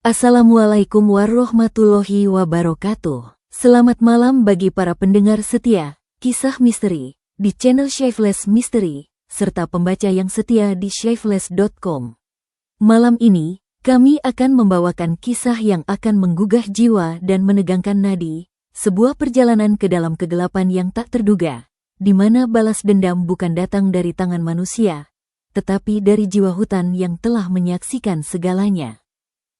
Assalamualaikum warahmatullahi wabarakatuh. Selamat malam bagi para pendengar setia kisah misteri di channel Shyfeless Mystery, serta pembaca yang setia di shyfeless.com. Malam ini, kami akan membawakan kisah yang akan menggugah jiwa dan menegangkan nadi, sebuah perjalanan ke dalam kegelapan yang tak terduga, di mana balas dendam bukan datang dari tangan manusia, tetapi dari jiwa hutan yang telah menyaksikan segalanya.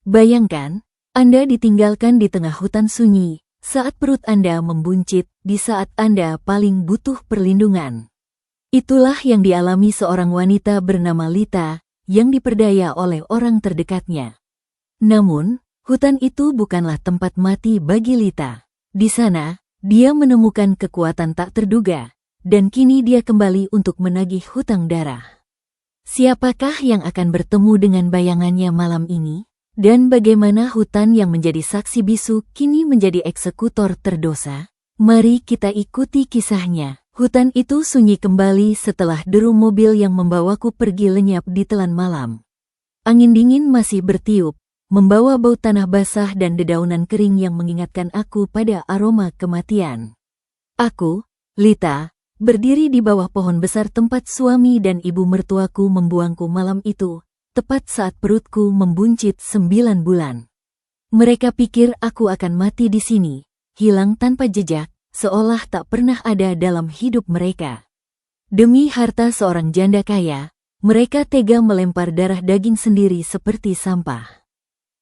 Bayangkan, Anda ditinggalkan di tengah hutan sunyi, saat perut Anda membuncit, di saat Anda paling butuh perlindungan. Itulah yang dialami seorang wanita bernama Lita, yang diperdaya oleh orang terdekatnya. Namun, hutan itu bukanlah tempat mati bagi Lita. Di sana, dia menemukan kekuatan tak terduga, dan kini dia kembali untuk menagih hutang darah. Siapakah yang akan bertemu dengan bayangannya malam ini? Dan bagaimana hutan yang menjadi saksi bisu kini menjadi eksekutor terdosa? Mari kita ikuti kisahnya. Hutan itu sunyi kembali setelah deru mobil yang membawaku pergi lenyap di telan malam. Angin dingin masih bertiup, membawa bau tanah basah dan dedaunan kering yang mengingatkan aku pada aroma kematian. Aku, Lita, berdiri di bawah pohon besar tempat suami dan ibu mertuaku membuangku malam itu, tepat saat perutku membuncit 9 bulan. Mereka pikir aku akan mati di sini, hilang tanpa jejak, seolah tak pernah ada dalam hidup mereka. Demi harta seorang janda kaya, mereka tega melempar darah daging sendiri seperti sampah.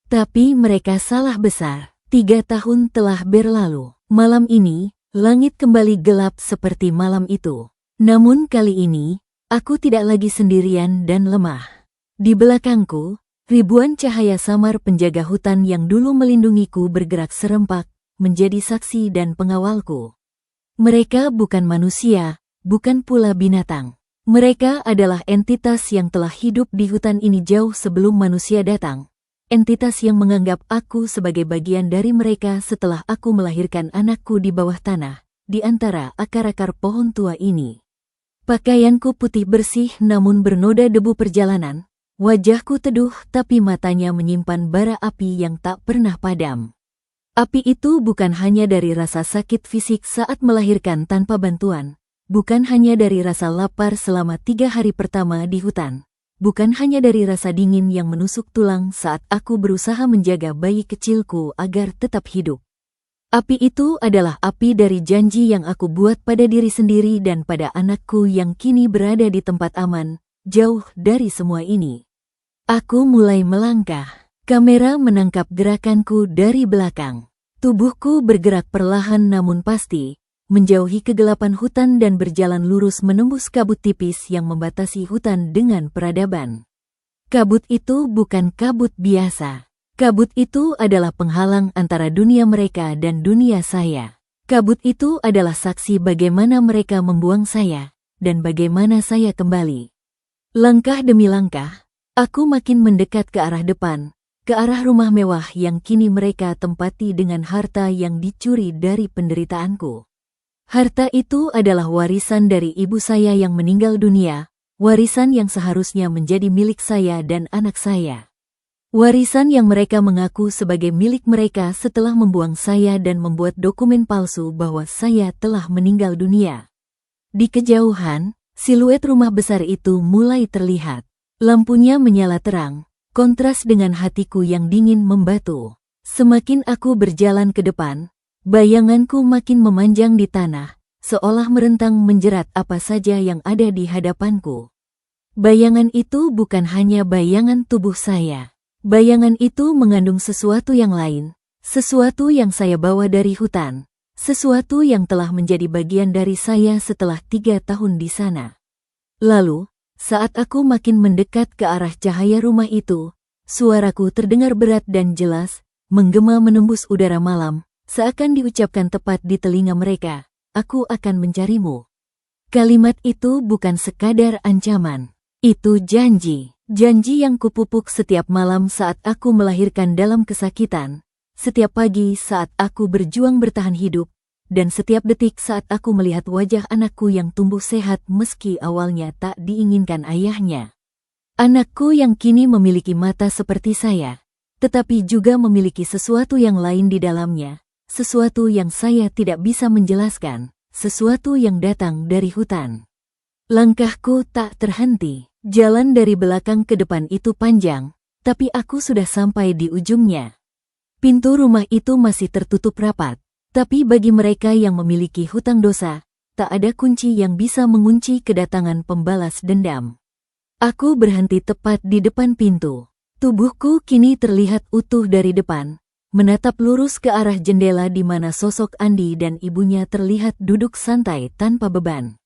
Tapi mereka salah besar. 3 tahun telah berlalu. Malam ini, langit kembali gelap seperti malam itu. Namun kali ini, aku tidak lagi sendirian dan lemah. Di belakangku, ribuan cahaya samar penjaga hutan yang dulu melindungiku bergerak serempak, menjadi saksi dan pengawalku. Mereka bukan manusia, bukan pula binatang. Mereka adalah entitas yang telah hidup di hutan ini jauh sebelum manusia datang. Entitas yang menganggap aku sebagai bagian dari mereka setelah aku melahirkan anakku di bawah tanah, di antara akar-akar pohon tua ini. Pakaianku putih bersih namun bernoda debu perjalanan. Wajahku teduh tapi matanya menyimpan bara api yang tak pernah padam. Api itu bukan hanya dari rasa sakit fisik saat melahirkan tanpa bantuan, bukan hanya dari rasa lapar selama 3 hari pertama di hutan, bukan hanya dari rasa dingin yang menusuk tulang saat aku berusaha menjaga bayi kecilku agar tetap hidup. Api itu adalah api dari janji yang aku buat pada diri sendiri dan pada anakku yang kini berada di tempat aman, jauh dari semua ini. Aku mulai melangkah. Kamera menangkap gerakanku dari belakang. Tubuhku bergerak perlahan namun pasti, menjauhi kegelapan hutan dan berjalan lurus menembus kabut tipis yang membatasi hutan dengan peradaban. Kabut itu bukan kabut biasa. Kabut itu adalah penghalang antara dunia mereka dan dunia saya. Kabut itu adalah saksi bagaimana mereka membuang saya, dan bagaimana saya kembali. Langkah demi langkah, aku makin mendekat ke arah depan, ke arah rumah mewah yang kini mereka tempati dengan harta yang dicuri dari penderitaanku. Harta itu adalah warisan dari ibu saya yang meninggal dunia, warisan yang seharusnya menjadi milik saya dan anak saya. Warisan yang mereka mengaku sebagai milik mereka setelah membuang saya dan membuat dokumen palsu bahwa saya telah meninggal dunia. Di kejauhan, siluet rumah besar itu mulai terlihat. Lampunya menyala terang, kontras dengan hatiku yang dingin membatu. Semakin aku berjalan ke depan, bayanganku makin memanjang di tanah, seolah merentang menjerat apa saja yang ada di hadapanku. Bayangan itu bukan hanya bayangan tubuh saya. Bayangan itu mengandung sesuatu yang lain, sesuatu yang saya bawa dari hutan, sesuatu yang telah menjadi bagian dari saya setelah 3 tahun di sana. Lalu, saat aku makin mendekat ke arah cahaya rumah itu, suaraku terdengar berat dan jelas, menggema menembus udara malam, seakan diucapkan tepat di telinga mereka, "Aku akan mencarimu." Kalimat itu bukan sekadar ancaman, itu janji. Janji yang kupupuk setiap malam saat aku melahirkan dalam kesakitan, setiap pagi saat aku berjuang bertahan hidup, dan setiap detik saat aku melihat wajah anakku yang tumbuh sehat meski awalnya tak diinginkan ayahnya. Anakku yang kini memiliki mata seperti saya, tetapi juga memiliki sesuatu yang lain di dalamnya, sesuatu yang saya tidak bisa menjelaskan, sesuatu yang datang dari hutan. Langkahku tak terhenti. Jalan dari belakang ke depan itu panjang, tapi aku sudah sampai di ujungnya. Pintu rumah itu masih tertutup rapat, tapi bagi mereka yang memiliki hutang dosa, tak ada kunci yang bisa mengunci kedatangan pembalas dendam. Aku berhenti tepat di depan pintu. Tubuhku kini terlihat utuh dari depan, menatap lurus ke arah jendela di mana sosok Andi dan ibunya terlihat duduk santai tanpa beban.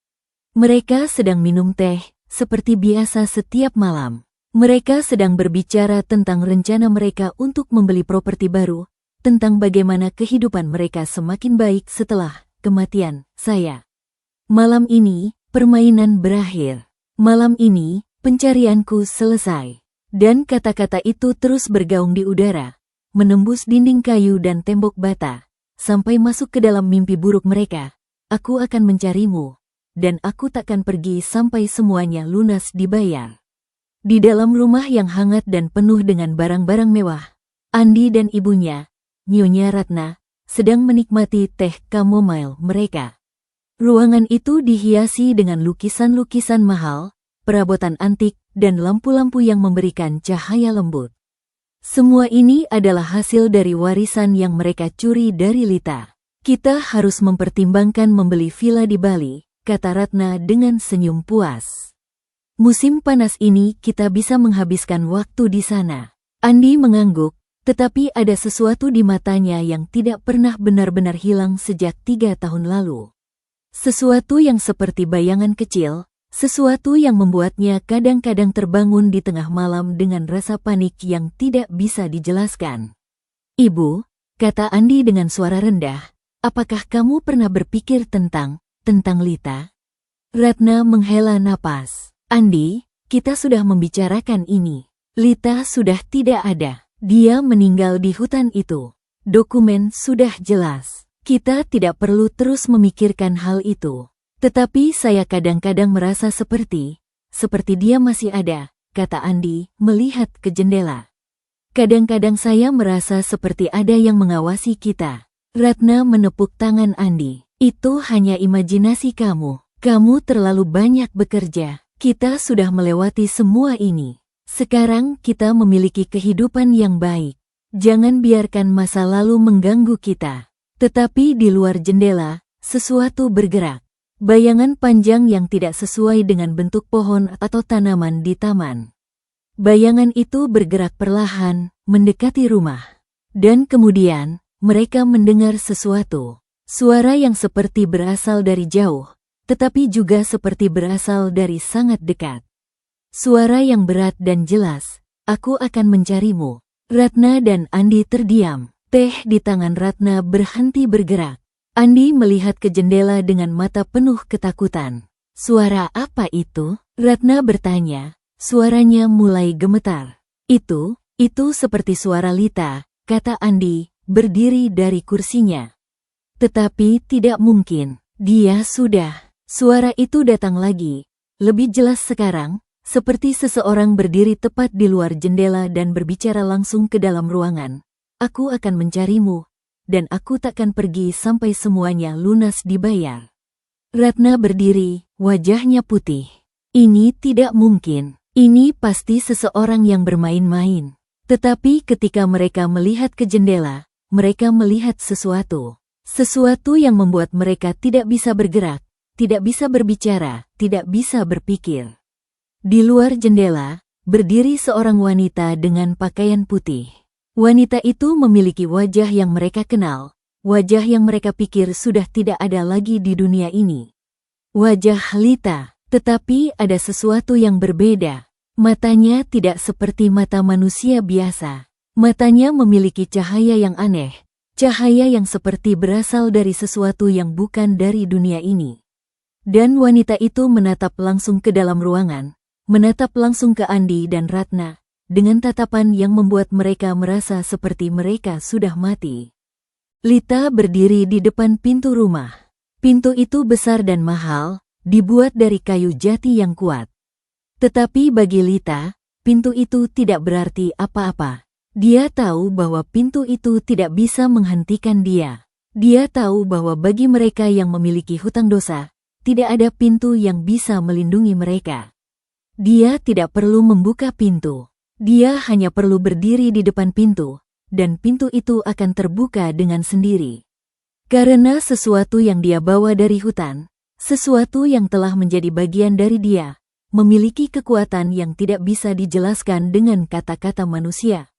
Mereka sedang minum teh, seperti biasa setiap malam. Mereka sedang berbicara tentang rencana mereka untuk membeli properti baru, tentang bagaimana kehidupan mereka semakin baik setelah kematian saya. Malam ini, permainan berakhir. Malam ini, pencarianku selesai. Dan kata-kata itu terus bergaung di udara, menembus dinding kayu dan tembok bata, sampai masuk ke dalam mimpi buruk mereka. Aku akan mencarimu, dan aku takkan pergi sampai semuanya lunas dibayar. Di dalam rumah yang hangat dan penuh dengan barang-barang mewah, Andi dan ibunya, Nyonya Ratna, sedang menikmati teh chamomile mereka. Ruangan itu dihiasi dengan lukisan-lukisan mahal, perabotan antik, dan lampu-lampu yang memberikan cahaya lembut. Semua ini adalah hasil dari warisan yang mereka curi dari Lita. Kita harus mempertimbangkan membeli villa di Bali, kata Ratna dengan senyum puas. Musim panas ini kita bisa menghabiskan waktu di sana. Andi mengangguk, tetapi ada sesuatu di matanya yang tidak pernah benar-benar hilang sejak 3 tahun lalu. Sesuatu yang seperti bayangan kecil, sesuatu yang membuatnya kadang-kadang terbangun di tengah malam dengan rasa panik yang tidak bisa dijelaskan. Ibu, kata Andi dengan suara rendah, apakah kamu pernah berpikir tentang Lita? Ratna menghela napas. Andi, kita sudah membicarakan ini. Lita sudah tidak ada. Dia meninggal di hutan itu. Dokumen sudah jelas. Kita tidak perlu terus memikirkan hal itu. Tetapi saya kadang-kadang merasa seperti dia masih ada, kata Andi, melihat ke jendela. Kadang-kadang saya merasa seperti ada yang mengawasi kita. Ratna menepuk tangan Andi. Itu hanya imajinasi kamu. Kamu terlalu banyak bekerja. Kita sudah melewati semua ini. Sekarang kita memiliki kehidupan yang baik. Jangan biarkan masa lalu mengganggu kita. Tetapi di luar jendela, sesuatu bergerak. Bayangan panjang yang tidak sesuai dengan bentuk pohon atau tanaman di taman. Bayangan itu bergerak perlahan, mendekati rumah. Dan kemudian, mereka mendengar sesuatu. Suara yang seperti berasal dari jauh, tetapi juga seperti berasal dari sangat dekat. Suara yang berat dan jelas, aku akan mencarimu. Ratna dan Andi terdiam. Teh di tangan Ratna berhenti bergerak. Andi melihat ke jendela dengan mata penuh ketakutan. Suara apa itu? Ratna bertanya. Suaranya mulai gemetar. Itu seperti suara Lita, kata Andi, berdiri dari kursinya. Tetapi tidak mungkin. Dia sudah. Suara itu datang lagi. Lebih jelas sekarang, seperti seseorang berdiri tepat di luar jendela dan berbicara langsung ke dalam ruangan. Aku akan mencarimu, dan aku takkan pergi sampai semuanya lunas dibayar. Ratna berdiri, wajahnya putih. Ini tidak mungkin. Ini pasti seseorang yang bermain-main. Tetapi ketika mereka melihat ke jendela, mereka melihat sesuatu. Sesuatu yang membuat mereka tidak bisa bergerak, tidak bisa berbicara, tidak bisa berpikir. Di luar jendela, berdiri seorang wanita dengan pakaian putih. Wanita itu memiliki wajah yang mereka kenal, wajah yang mereka pikir sudah tidak ada lagi di dunia ini. Wajah Lita, tetapi ada sesuatu yang berbeda. Matanya tidak seperti mata manusia biasa. Matanya memiliki cahaya yang aneh. Cahaya yang seperti berasal dari sesuatu yang bukan dari dunia ini. Dan wanita itu menatap langsung ke dalam ruangan, menatap langsung ke Andi dan Ratna, dengan tatapan yang membuat mereka merasa seperti mereka sudah mati. Lita berdiri di depan pintu rumah. Pintu itu besar dan mahal, dibuat dari kayu jati yang kuat. Tetapi bagi Lita, pintu itu tidak berarti apa-apa. Dia tahu bahwa pintu itu tidak bisa menghentikan dia. Dia tahu bahwa bagi mereka yang memiliki hutang dosa, tidak ada pintu yang bisa melindungi mereka. Dia tidak perlu membuka pintu. Dia hanya perlu berdiri di depan pintu, dan pintu itu akan terbuka dengan sendiri. Karena sesuatu yang dia bawa dari hutan, sesuatu yang telah menjadi bagian dari dia, memiliki kekuatan yang tidak bisa dijelaskan dengan kata-kata manusia.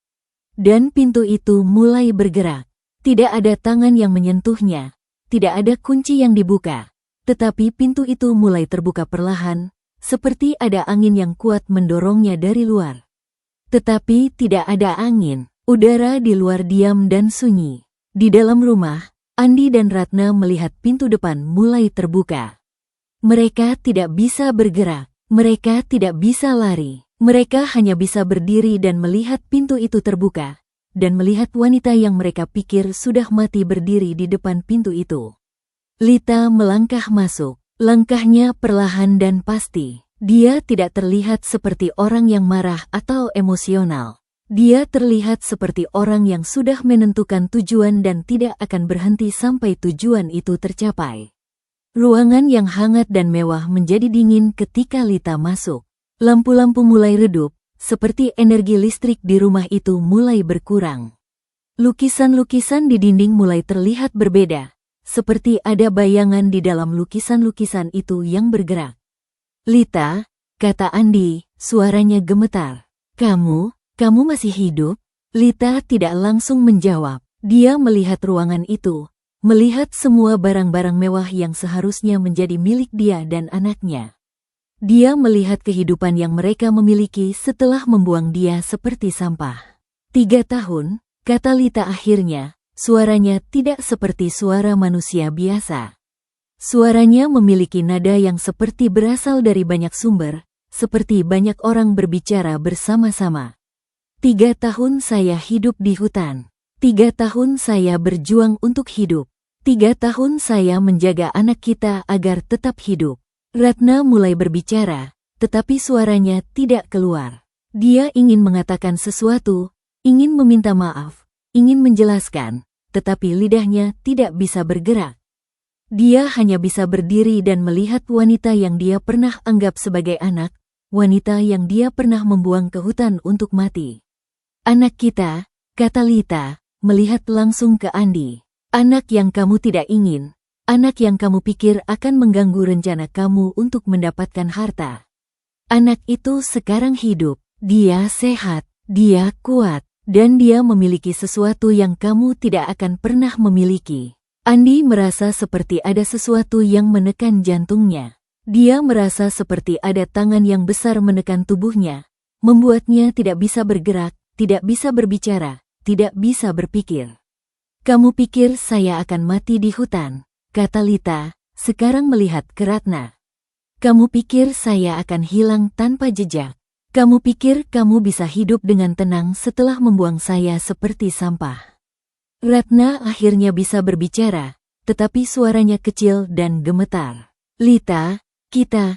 Dan pintu itu mulai bergerak. Tidak ada tangan yang menyentuhnya, tidak ada kunci yang dibuka, tetapi pintu itu mulai terbuka perlahan, seperti ada angin yang kuat mendorongnya dari luar. Tetapi tidak ada angin, udara di luar diam dan sunyi. Di dalam rumah, Andi dan Ratna melihat pintu depan mulai terbuka. Mereka tidak bisa bergerak, mereka tidak bisa lari, mereka hanya bisa berdiri dan melihat pintu itu terbuka, dan melihat wanita yang mereka pikir sudah mati berdiri di depan pintu itu. Lita melangkah masuk, langkahnya perlahan dan pasti. Dia tidak terlihat seperti orang yang marah atau emosional. Dia terlihat seperti orang yang sudah menentukan tujuan dan tidak akan berhenti sampai tujuan itu tercapai. Ruangan yang hangat dan mewah menjadi dingin ketika Lita masuk. Lampu-lampu mulai redup, seperti energi listrik di rumah itu mulai berkurang. Lukisan-lukisan di dinding mulai terlihat berbeda, seperti ada bayangan di dalam lukisan-lukisan itu yang bergerak. Lita, kata Andi, suaranya gemetar. Kamu masih hidup? Lita tidak langsung menjawab. Dia melihat ruangan itu, melihat semua barang-barang mewah yang seharusnya menjadi milik dia dan anaknya. Dia melihat kehidupan yang mereka memiliki setelah membuang dia seperti sampah. 3 tahun, kata Lita akhirnya, suaranya tidak seperti suara manusia biasa. Suaranya memiliki nada yang seperti berasal dari banyak sumber, seperti banyak orang berbicara bersama-sama. 3 tahun saya hidup di hutan. 3 tahun saya berjuang untuk hidup. 3 tahun saya menjaga anak kita agar tetap hidup. Ratna mulai berbicara, tetapi suaranya tidak keluar. Dia ingin mengatakan sesuatu, ingin meminta maaf, ingin menjelaskan, tetapi lidahnya tidak bisa bergerak. Dia hanya bisa berdiri dan melihat wanita yang dia pernah anggap sebagai anak, wanita yang dia pernah membuang ke hutan untuk mati. Anak kita, kata Lita, melihat langsung ke Andi. Anak yang kamu tidak ingin. Anak yang kamu pikir akan mengganggu rencana kamu untuk mendapatkan harta. Anak itu sekarang hidup, dia sehat, dia kuat, dan dia memiliki sesuatu yang kamu tidak akan pernah memiliki. Andi merasa seperti ada sesuatu yang menekan jantungnya. Dia merasa seperti ada tangan yang besar menekan tubuhnya, membuatnya tidak bisa bergerak, tidak bisa berbicara, tidak bisa berpikir. Kamu pikir saya akan mati di hutan? Kata Lita, sekarang melihat ke Ratna. Kamu pikir saya akan hilang tanpa jejak? Kamu pikir kamu bisa hidup dengan tenang setelah membuang saya seperti sampah? Ratna akhirnya bisa berbicara, tetapi suaranya kecil dan gemetar. Lita, kita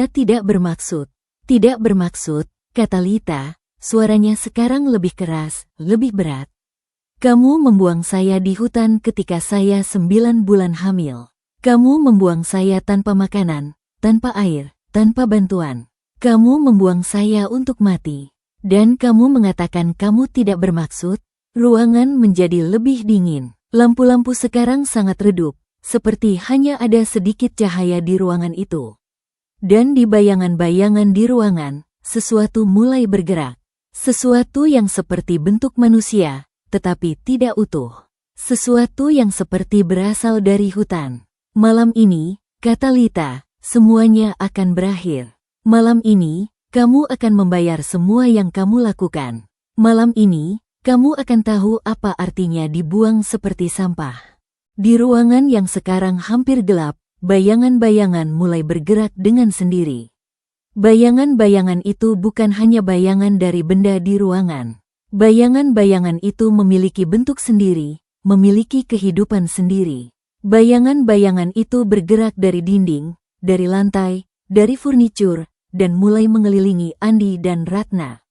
tidak bermaksud. Tidak bermaksud, kata Lita, suaranya sekarang lebih keras, lebih berat. Kamu membuang saya di hutan ketika saya 9 bulan hamil. Kamu membuang saya tanpa makanan, tanpa air, tanpa bantuan. Kamu membuang saya untuk mati. Dan kamu mengatakan kamu tidak bermaksud? Ruangan menjadi lebih dingin. Lampu-lampu sekarang sangat redup, seperti hanya ada sedikit cahaya di ruangan itu. Dan di bayangan-bayangan di ruangan, sesuatu mulai bergerak. Sesuatu yang seperti bentuk manusia, tetapi tidak utuh. Sesuatu yang seperti berasal dari hutan. Malam ini, kata Lita, semuanya akan berakhir. Malam ini, kamu akan membayar semua yang kamu lakukan. Malam ini, kamu akan tahu apa artinya dibuang seperti sampah. Di ruangan yang sekarang hampir gelap, bayangan-bayangan mulai bergerak dengan sendiri. Bayangan-bayangan itu bukan hanya bayangan dari benda di ruangan. Bayangan-bayangan itu memiliki bentuk sendiri, memiliki kehidupan sendiri. Bayangan-bayangan itu bergerak dari dinding, dari lantai, dari furnitur, dan mulai mengelilingi Andi dan Ratna.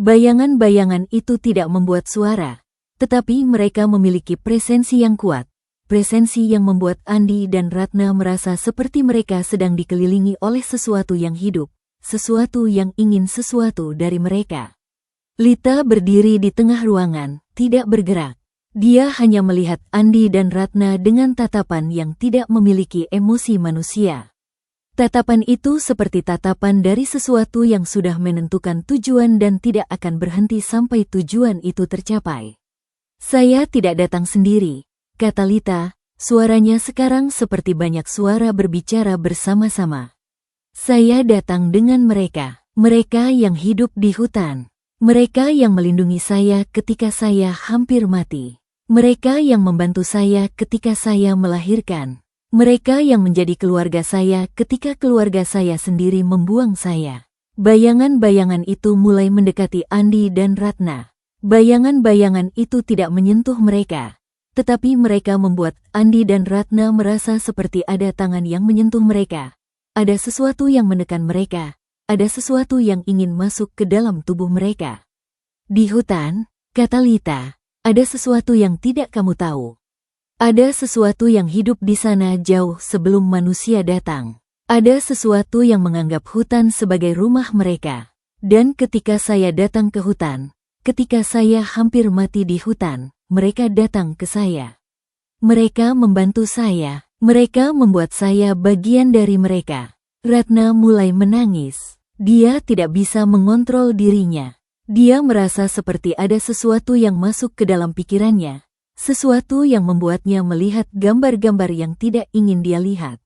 Bayangan-bayangan itu tidak membuat suara, tetapi mereka memiliki presensi yang kuat. Presensi yang membuat Andi dan Ratna merasa seperti mereka sedang dikelilingi oleh sesuatu yang hidup, sesuatu yang ingin sesuatu dari mereka. Lita berdiri di tengah ruangan, tidak bergerak. Dia hanya melihat Andi dan Ratna dengan tatapan yang tidak memiliki emosi manusia. Tatapan itu seperti tatapan dari sesuatu yang sudah menentukan tujuan dan tidak akan berhenti sampai tujuan itu tercapai. Saya tidak datang sendiri, kata Lita, suaranya sekarang seperti banyak suara berbicara bersama-sama. Saya datang dengan mereka, mereka yang hidup di hutan. Mereka yang melindungi saya ketika saya hampir mati. Mereka yang membantu saya ketika saya melahirkan. Mereka yang menjadi keluarga saya ketika keluarga saya sendiri membuang saya. Bayangan-bayangan itu mulai mendekati Andi dan Ratna. Bayangan-bayangan itu tidak menyentuh mereka, tetapi mereka membuat Andi dan Ratna merasa seperti ada tangan yang menyentuh mereka. Ada sesuatu yang menekan mereka, ada sesuatu yang ingin masuk ke dalam tubuh mereka. Di hutan, kata Lita, ada sesuatu yang tidak kamu tahu. Ada sesuatu yang hidup di sana jauh sebelum manusia datang. Ada sesuatu yang menganggap hutan sebagai rumah mereka. Dan ketika saya datang ke hutan, ketika saya hampir mati di hutan, mereka datang ke saya. Mereka membantu saya. Mereka membuat saya bagian dari mereka. Ratna mulai menangis. Dia tidak bisa mengontrol dirinya. Dia merasa seperti ada sesuatu yang masuk ke dalam pikirannya. Sesuatu yang membuatnya melihat gambar-gambar yang tidak ingin dia lihat.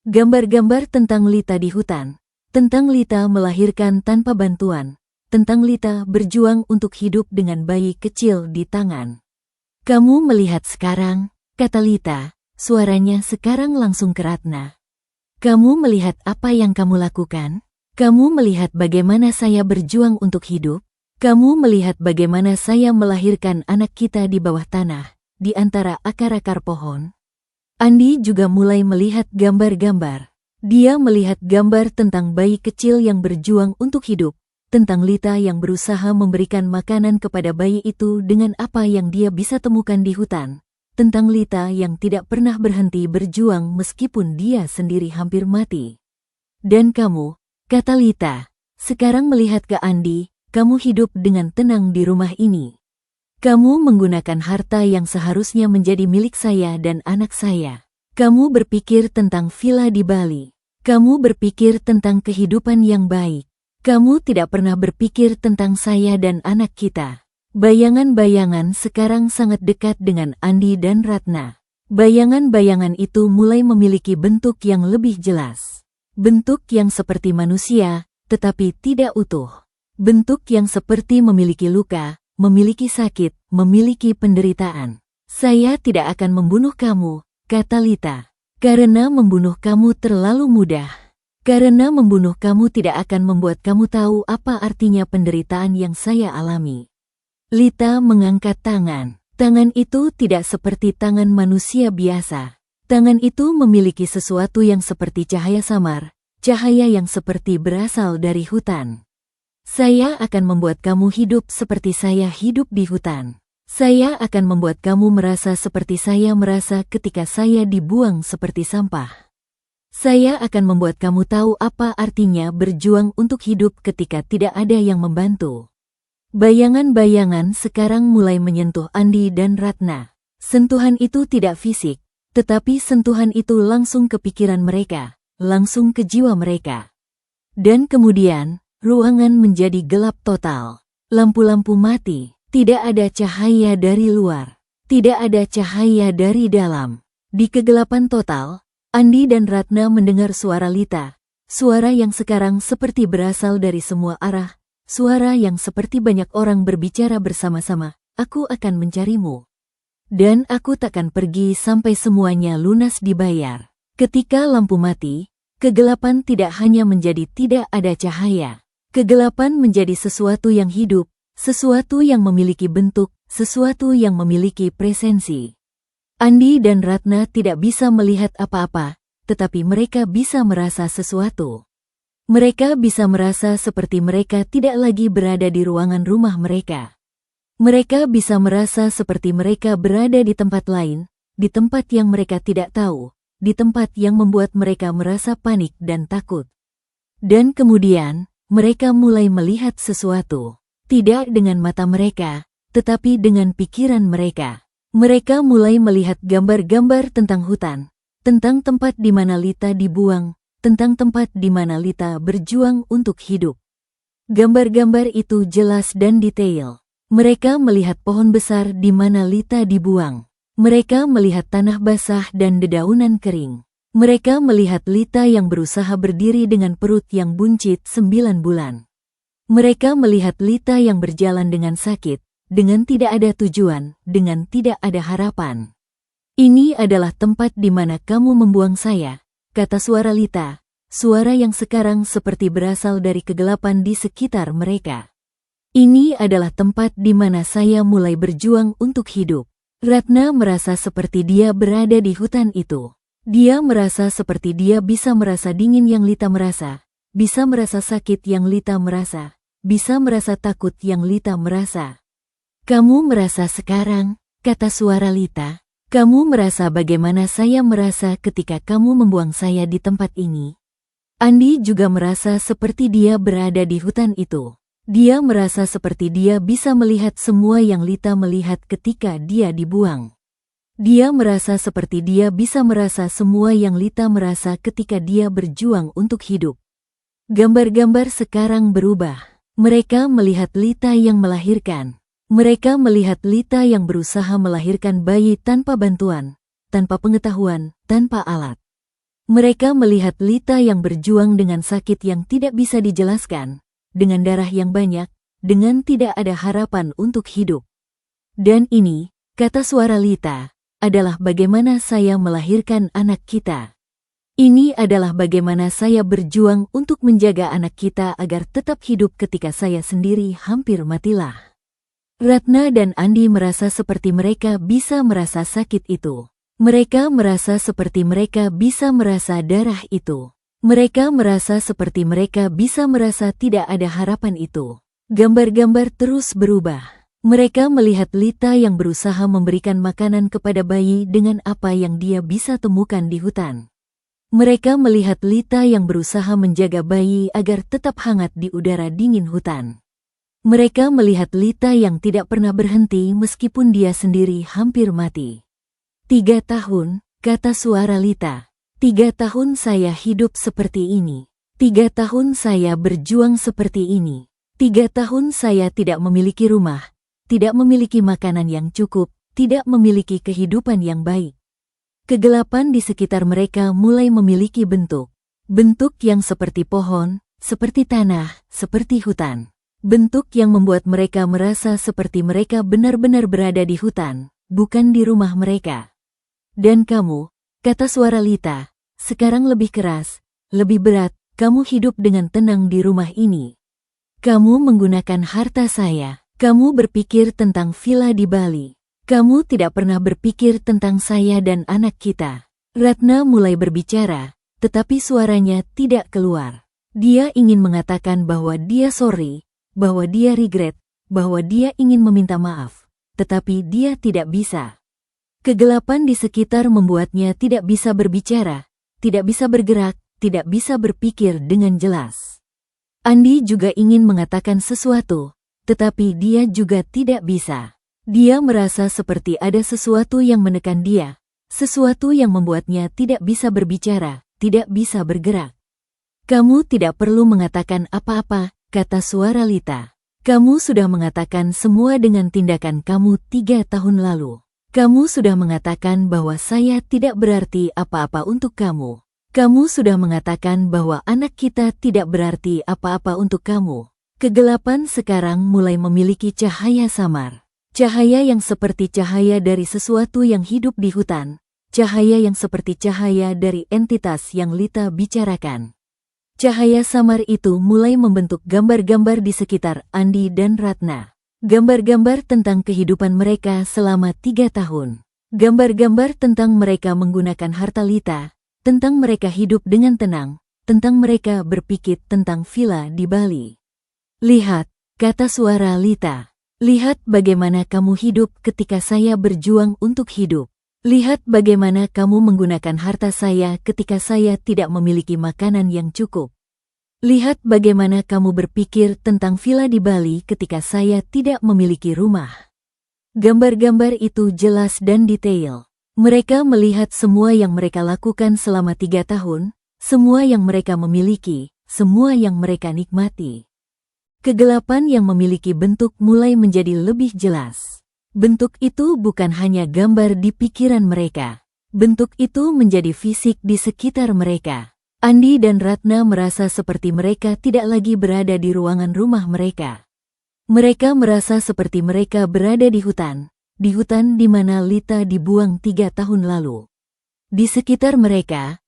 Gambar-gambar tentang Lita di hutan. Tentang Lita melahirkan tanpa bantuan. Tentang Lita berjuang untuk hidup dengan bayi kecil di tangan. Kamu melihat sekarang, kata Lita, suaranya sekarang langsung ke Ratna. Kamu melihat apa yang kamu lakukan? Kamu melihat bagaimana saya berjuang untuk hidup? Kamu melihat bagaimana saya melahirkan anak kita di bawah tanah, di antara akar-akar pohon? Andi juga mulai melihat gambar-gambar. Dia melihat gambar tentang bayi kecil yang berjuang untuk hidup, tentang Lita yang berusaha memberikan makanan kepada bayi itu dengan apa yang dia bisa temukan di hutan, tentang Lita yang tidak pernah berhenti berjuang meskipun dia sendiri hampir mati. Dan kamu, kata Lita, sekarang melihat ke Andi, kamu hidup dengan tenang di rumah ini. Kamu menggunakan harta yang seharusnya menjadi milik saya dan anak saya. Kamu berpikir tentang villa di Bali. Kamu berpikir tentang kehidupan yang baik. Kamu tidak pernah berpikir tentang saya dan anak kita. Bayangan-bayangan sekarang sangat dekat dengan Andi dan Ratna. Bayangan-bayangan itu mulai memiliki bentuk yang lebih jelas. Bentuk yang seperti manusia, tetapi tidak utuh. Bentuk yang seperti memiliki luka, memiliki sakit, memiliki penderitaan. Saya tidak akan membunuh kamu, kata Lita. Karena membunuh kamu terlalu mudah. Karena membunuh kamu tidak akan membuat kamu tahu apa artinya penderitaan yang saya alami. Lita mengangkat tangan. Tangan itu tidak seperti tangan manusia biasa. Tangan itu memiliki sesuatu yang seperti cahaya samar, cahaya yang seperti berasal dari hutan. Saya akan membuat kamu hidup seperti saya hidup di hutan. Saya akan membuat kamu merasa seperti saya merasa ketika saya dibuang seperti sampah. Saya akan membuat kamu tahu apa artinya berjuang untuk hidup ketika tidak ada yang membantu. Bayangan-bayangan sekarang mulai menyentuh Andi dan Ratna. Sentuhan itu tidak fisik, tetapi sentuhan itu langsung ke pikiran mereka, langsung ke jiwa mereka. Dan kemudian, ruangan menjadi gelap total. Lampu-lampu mati. Tidak ada cahaya dari luar. Tidak ada cahaya dari dalam. Di kegelapan total, Andi dan Ratna mendengar suara Lita. Suara yang sekarang seperti berasal dari semua arah. Suara yang seperti banyak orang berbicara bersama-sama. Aku akan mencarimu. Dan aku takkan pergi sampai semuanya lunas dibayar. Ketika lampu mati, kegelapan tidak hanya menjadi tidak ada cahaya. Kegelapan menjadi sesuatu yang hidup, sesuatu yang memiliki bentuk, sesuatu yang memiliki presensi. Andi dan Ratna tidak bisa melihat apa-apa, tetapi mereka bisa merasa sesuatu. Mereka bisa merasa seperti mereka tidak lagi berada di ruangan rumah mereka. Mereka bisa merasa seperti mereka berada di tempat lain, di tempat yang mereka tidak tahu, di tempat yang membuat mereka merasa panik dan takut. Dan kemudian, mereka mulai melihat sesuatu. Tidak dengan mata mereka, tetapi dengan pikiran mereka. Mereka mulai melihat gambar-gambar tentang hutan, tentang tempat di mana Lita dibuang, tentang tempat di mana Lita berjuang untuk hidup. Gambar-gambar itu jelas dan detail. Mereka melihat pohon besar di mana Lita dibuang. Mereka melihat tanah basah dan dedaunan kering. Mereka melihat Lita yang berusaha berdiri dengan perut yang buncit 9 bulan. Mereka melihat Lita yang berjalan dengan sakit, dengan tidak ada tujuan, dengan tidak ada harapan. Ini adalah tempat di mana kamu membuang saya, kata suara Lita, suara yang sekarang seperti berasal dari kegelapan di sekitar mereka. Ini adalah tempat di mana saya mulai berjuang untuk hidup. Ratna merasa seperti dia berada di hutan itu. Dia merasa seperti dia bisa merasa dingin yang Lita merasa, bisa merasa sakit yang Lita merasa, bisa merasa takut yang Lita merasa. Kamu merasa sekarang, kata suara Lita. Kamu merasa bagaimana saya merasa ketika kamu membuang saya di tempat ini. Andi juga merasa seperti dia berada di hutan itu. Dia merasa seperti dia bisa melihat semua yang Lita melihat ketika dia dibuang. Dia merasa seperti dia bisa merasa semua yang Lita merasa ketika dia berjuang untuk hidup. Gambar-gambar sekarang berubah. Mereka melihat Lita yang melahirkan. Mereka melihat Lita yang berusaha melahirkan bayi tanpa bantuan, tanpa pengetahuan, tanpa alat. Mereka melihat Lita yang berjuang dengan sakit yang tidak bisa dijelaskan, dengan darah yang banyak, dengan tidak ada harapan untuk hidup. Dan ini, kata suara Lita, adalah bagaimana saya melahirkan anak kita. Ini adalah bagaimana saya berjuang untuk menjaga anak kita agar tetap hidup ketika saya sendiri hampir matilah. Ratna dan Andi merasa seperti mereka bisa merasa sakit itu. Mereka merasa seperti mereka bisa merasa darah itu. Mereka merasa seperti mereka bisa merasa tidak ada harapan itu. Gambar-gambar terus berubah. Mereka melihat Lita yang berusaha memberikan makanan kepada bayi dengan apa yang dia bisa temukan di hutan. Mereka melihat Lita yang berusaha menjaga bayi agar tetap hangat di udara dingin hutan. Mereka melihat Lita yang tidak pernah berhenti meskipun dia sendiri hampir mati. 3 tahun, kata suara Lita. 3 tahun saya hidup seperti ini. 3 tahun saya berjuang seperti ini. 3 tahun saya tidak memiliki rumah, tidak memiliki makanan yang cukup, tidak memiliki kehidupan yang baik. Kegelapan di sekitar mereka mulai memiliki bentuk. Bentuk yang seperti pohon, seperti tanah, seperti hutan. Bentuk yang membuat mereka merasa seperti mereka benar-benar berada di hutan, bukan di rumah mereka. Dan kamu, kata suara Lita, sekarang lebih keras, lebih berat, kamu hidup dengan tenang di rumah ini. Kamu menggunakan harta saya, kamu berpikir tentang villa di Bali. Kamu tidak pernah berpikir tentang saya dan anak kita. Ratna mulai berbicara, tetapi suaranya tidak keluar. Dia ingin mengatakan bahwa dia sorry, bahwa dia regret, bahwa dia ingin meminta maaf, tetapi dia tidak bisa. Kegelapan di sekitar membuatnya tidak bisa berbicara, tidak bisa bergerak, tidak bisa berpikir dengan jelas. Andi juga ingin mengatakan sesuatu, tetapi dia juga tidak bisa. Dia merasa seperti ada sesuatu yang menekan dia, sesuatu yang membuatnya tidak bisa berbicara, tidak bisa bergerak. Kamu tidak perlu mengatakan apa-apa, kata suara Lita. Kamu sudah mengatakan semua dengan tindakan kamu 3 tahun lalu. Kamu sudah mengatakan bahwa saya tidak berarti apa-apa untuk kamu. Kamu sudah mengatakan bahwa anak kita tidak berarti apa-apa untuk kamu. Kegelapan sekarang mulai memiliki cahaya samar. Cahaya yang seperti cahaya dari sesuatu yang hidup di hutan. Cahaya yang seperti cahaya dari entitas yang Lita bicarakan. Cahaya samar itu mulai membentuk gambar-gambar di sekitar Andi dan Ratna. Gambar-gambar tentang kehidupan mereka selama 3 tahun. Gambar-gambar tentang mereka menggunakan harta Lita, tentang mereka hidup dengan tenang, tentang mereka berpikir tentang villa di Bali. Lihat, kata suara Lita. Lihat bagaimana kamu hidup ketika saya berjuang untuk hidup. Lihat bagaimana kamu menggunakan harta saya ketika saya tidak memiliki makanan yang cukup. Lihat bagaimana kamu berpikir tentang villa di Bali ketika saya tidak memiliki rumah. Gambar-gambar itu jelas dan detail. Mereka melihat semua yang mereka lakukan selama 3 tahun, semua yang mereka memiliki, semua yang mereka nikmati. Kegelapan yang memiliki bentuk mulai menjadi lebih jelas. Bentuk itu bukan hanya gambar di pikiran mereka. Bentuk itu menjadi fisik di sekitar mereka. Andi dan Ratna merasa seperti mereka tidak lagi berada di ruangan rumah mereka. Mereka merasa seperti mereka berada di hutan di mana Lita dibuang 3 tahun lalu. Di sekitar mereka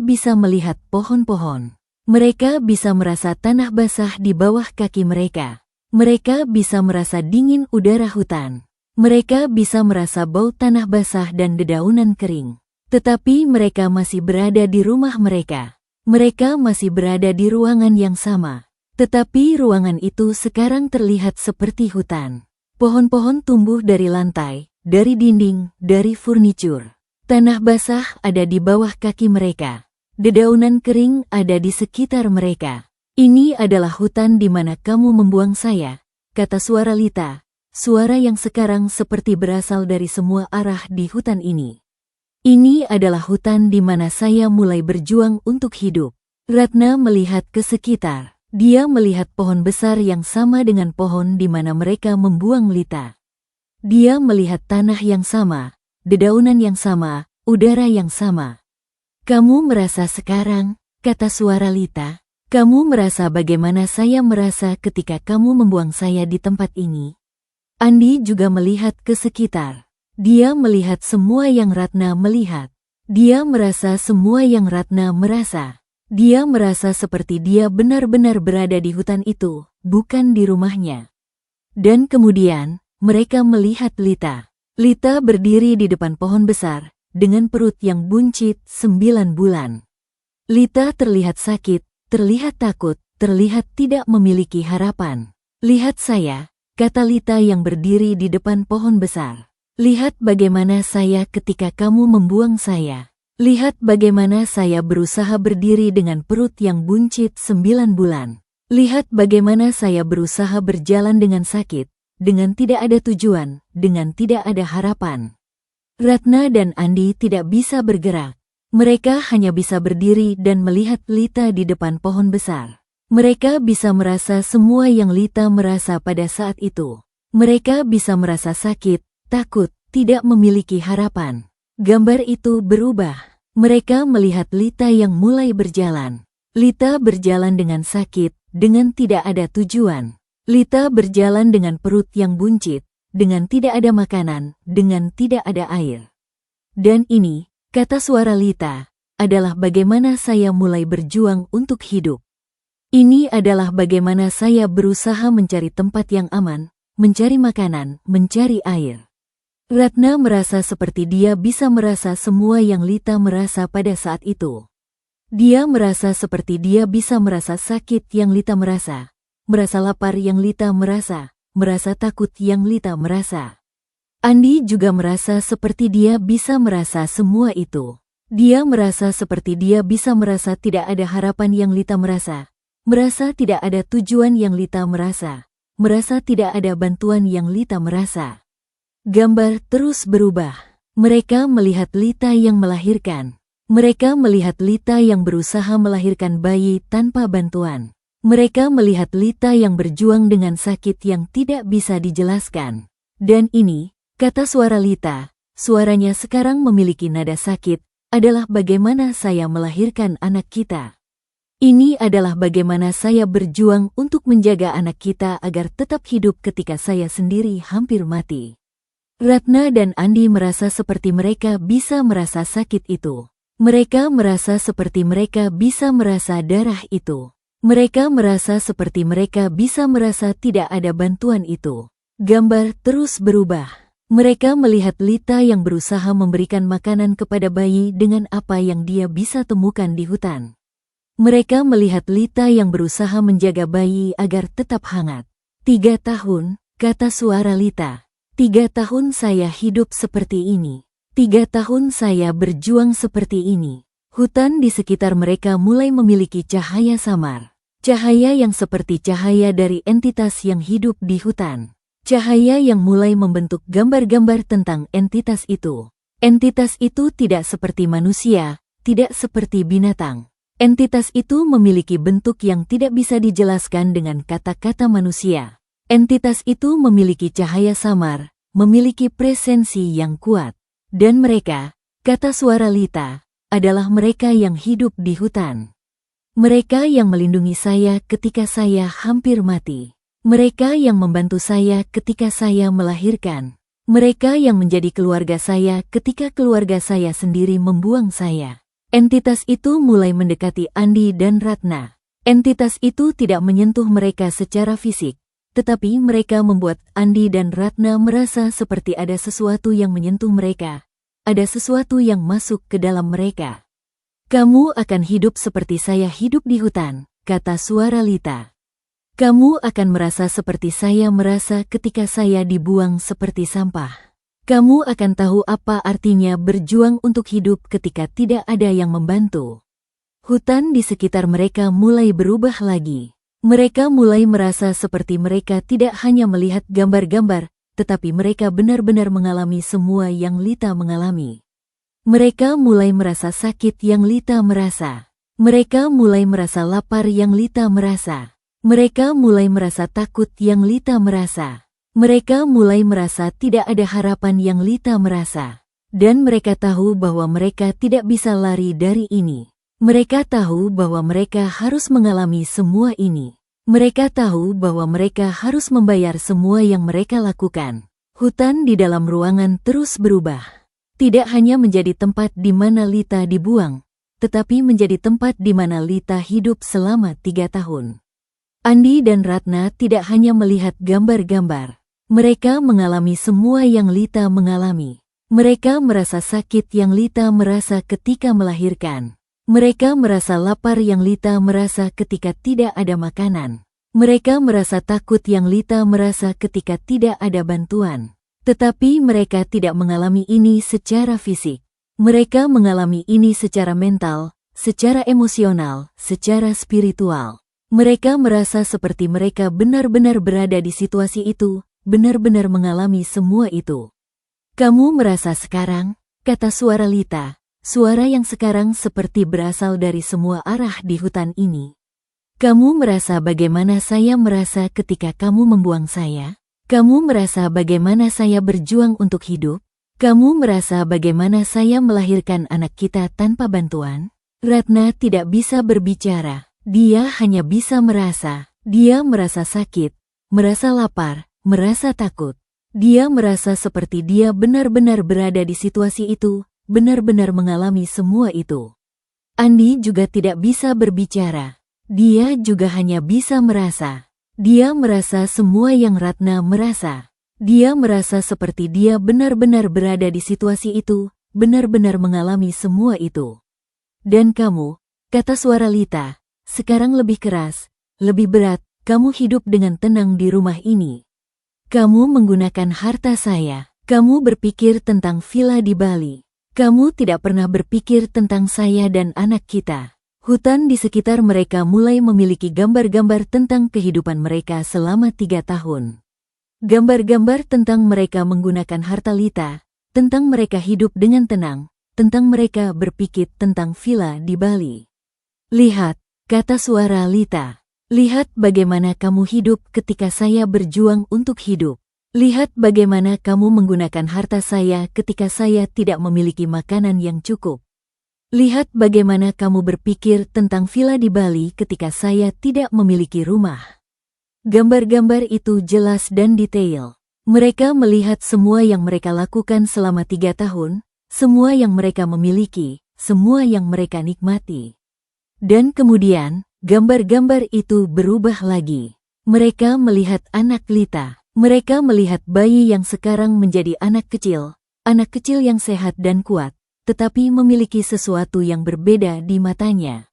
bisa melihat pohon-pohon. Mereka bisa merasa tanah basah di bawah kaki mereka. Mereka bisa merasa dingin udara hutan. Mereka bisa merasa bau tanah basah dan dedaunan kering. Tetapi mereka masih berada di rumah mereka. Mereka masih berada di ruangan yang sama. Tetapi ruangan itu sekarang terlihat seperti hutan. Pohon-pohon tumbuh dari lantai, dari dinding, dari furnitur. Tanah basah ada di bawah kaki mereka. Dedaunan kering ada di sekitar mereka. Ini adalah hutan di mana kamu membuang saya, kata suara Lita, suara yang sekarang seperti berasal dari semua arah di hutan ini. Ini adalah hutan di mana saya mulai berjuang untuk hidup. Ratna melihat ke sekitar. Dia melihat pohon besar yang sama dengan pohon di mana mereka membuang Lita. Dia melihat tanah yang sama, dedaunan yang sama, udara yang sama. Kamu merasa sekarang, kata suara Lita, kamu merasa bagaimana saya merasa ketika kamu membuang saya di tempat ini. Andi juga melihat ke sekitar. Dia melihat semua yang Ratna melihat. Dia merasa semua yang Ratna merasa. Dia merasa seperti dia benar-benar berada di hutan itu, bukan di rumahnya. Dan kemudian, mereka melihat Lita. Lita berdiri di depan pohon besar, dengan perut yang buncit 9 bulan. Lita terlihat sakit, terlihat takut, terlihat tidak memiliki harapan. Lihat saya, kata Lita yang berdiri di depan pohon besar. Lihat bagaimana saya ketika kamu membuang saya. Lihat bagaimana saya berusaha berdiri dengan perut yang buncit 9 bulan. Lihat bagaimana saya berusaha berjalan dengan sakit, dengan tidak ada tujuan, dengan tidak ada harapan. Ratna dan Andi tidak bisa bergerak. Mereka hanya bisa berdiri dan melihat Lita di depan pohon besar. Mereka bisa merasa semua yang Lita merasa pada saat itu. Mereka bisa merasa sakit, takut, tidak memiliki harapan. Gambar itu berubah. Mereka melihat Lita yang mulai berjalan. Lita berjalan dengan sakit, dengan tidak ada tujuan. Lita berjalan dengan perut yang buncit, dengan tidak ada makanan, dengan tidak ada air. Dan ini, kata suara Lita, adalah bagaimana saya mulai berjuang untuk hidup. Ini adalah bagaimana saya berusaha mencari tempat yang aman, mencari makanan, mencari air. Ratna merasa seperti dia bisa merasa semua yang Lita merasa pada saat itu. Dia merasa seperti dia bisa merasa sakit yang Lita merasa lapar yang Lita merasa takut yang Lita merasa. Andi juga merasa seperti dia bisa merasa semua itu. Dia merasa seperti dia bisa merasa tidak ada harapan yang Lita merasa tidak ada tujuan yang Lita merasa tidak ada bantuan yang Lita merasa. Gambar terus berubah. Mereka melihat Lita yang melahirkan. Mereka melihat Lita yang berusaha melahirkan bayi tanpa bantuan. Mereka melihat Lita yang berjuang dengan sakit yang tidak bisa dijelaskan. Dan ini, kata suara Lita, suaranya sekarang memiliki nada sakit, adalah bagaimana saya melahirkan anak kita. Ini adalah bagaimana saya berjuang untuk menjaga anak kita agar tetap hidup ketika saya sendiri hampir mati. Ratna dan Andi merasa seperti mereka bisa merasa sakit itu. Mereka merasa seperti mereka bisa merasa darah itu. Mereka merasa seperti mereka bisa merasa tidak ada bantuan itu. Gambar terus berubah. Mereka melihat Lita yang berusaha memberikan makanan kepada bayi dengan apa yang dia bisa temukan di hutan. Mereka melihat Lita yang berusaha menjaga bayi agar tetap hangat. 3 tahun, kata suara Lita. 3 tahun saya hidup seperti ini. 3 tahun saya berjuang seperti ini. Hutan di sekitar mereka mulai memiliki cahaya samar. Cahaya yang seperti cahaya dari entitas yang hidup di hutan. Cahaya yang mulai membentuk gambar-gambar tentang entitas itu. Entitas itu tidak seperti manusia, tidak seperti binatang. Entitas itu memiliki bentuk yang tidak bisa dijelaskan dengan kata-kata manusia. Entitas itu memiliki cahaya samar, memiliki presensi yang kuat. Dan mereka, kata suara Lita, adalah mereka yang hidup di hutan. Mereka yang melindungi saya ketika saya hampir mati. Mereka yang membantu saya ketika saya melahirkan. Mereka yang menjadi keluarga saya ketika keluarga saya sendiri membuang saya. Entitas itu mulai mendekati Andi dan Ratna. Entitas itu tidak menyentuh mereka secara fisik, tetapi mereka membuat Andi dan Ratna merasa seperti ada sesuatu yang menyentuh mereka. Ada sesuatu yang masuk ke dalam mereka. Kamu akan hidup seperti saya hidup di hutan, kata suara Lita. Kamu akan merasa seperti saya merasa ketika saya dibuang seperti sampah. Kamu akan tahu apa artinya berjuang untuk hidup ketika tidak ada yang membantu. Hutan di sekitar mereka mulai berubah lagi. Mereka mulai merasa seperti mereka tidak hanya melihat gambar-gambar, tetapi mereka benar-benar mengalami semua yang Lita mengalami. Mereka mulai merasa sakit yang Lita merasa. Mereka mulai merasa lapar yang Lita merasa. Mereka mulai merasa takut yang Lita merasa. Mereka mulai merasa tidak ada harapan yang Lita merasa. Dan mereka tahu bahwa mereka tidak bisa lari dari ini. Mereka tahu bahwa mereka harus mengalami semua ini. Mereka tahu bahwa mereka harus membayar semua yang mereka lakukan. Hutan di dalam ruangan terus berubah. Tidak hanya menjadi tempat di mana Lita dibuang, tetapi menjadi tempat di mana Lita hidup selama 3 tahun. Andi dan Ratna tidak hanya melihat gambar-gambar. Mereka mengalami semua yang Lita mengalami. Mereka merasa sakit yang Lita merasa ketika melahirkan. Mereka merasa lapar yang Lita merasa ketika tidak ada makanan. Mereka merasa takut yang Lita merasa ketika tidak ada bantuan. Tetapi mereka tidak mengalami ini secara fisik. Mereka mengalami ini secara mental, secara emosional, secara spiritual. Mereka merasa seperti mereka benar-benar berada di situasi itu, benar-benar mengalami semua itu. Kamu merasa sekarang, kata suara Lita, suara yang sekarang seperti berasal dari semua arah di hutan ini. Kamu merasa bagaimana saya merasa ketika kamu membuang saya? Kamu merasa bagaimana saya berjuang untuk hidup? Kamu merasa bagaimana saya melahirkan anak kita tanpa bantuan? Ratna tidak bisa berbicara. Dia hanya bisa merasa. Dia merasa sakit, merasa lapar, merasa takut. Dia merasa seperti dia benar-benar berada di situasi itu, benar-benar mengalami semua itu. Andi juga tidak bisa berbicara. Dia juga hanya bisa merasa. Dia merasa semua yang Ratna merasa. Dia merasa seperti dia benar-benar berada di situasi itu, benar-benar mengalami semua itu. Dan kamu, kata suara Lita, sekarang lebih keras, lebih berat, kamu hidup dengan tenang di rumah ini. Kamu menggunakan harta saya. Kamu berpikir tentang villa di Bali. Kamu tidak pernah berpikir tentang saya dan anak kita. Hutan di sekitar mereka mulai memiliki gambar-gambar tentang kehidupan mereka selama 3 tahun. Gambar-gambar tentang mereka menggunakan harta Lita, tentang mereka hidup dengan tenang, tentang mereka berpikir tentang villa di Bali. Lihat, kata suara Lita. Lihat bagaimana kamu hidup ketika saya berjuang untuk hidup. Lihat bagaimana kamu menggunakan harta saya ketika saya tidak memiliki makanan yang cukup. Lihat bagaimana kamu berpikir tentang villa di Bali ketika saya tidak memiliki rumah. Gambar-gambar itu jelas dan detail. Mereka melihat semua yang mereka lakukan selama 3 tahun, semua yang mereka memiliki, semua yang mereka nikmati. Dan kemudian, gambar-gambar itu berubah lagi. Mereka melihat anak Lita. Mereka melihat bayi yang sekarang menjadi anak kecil yang sehat dan kuat, tetapi memiliki sesuatu yang berbeda di matanya.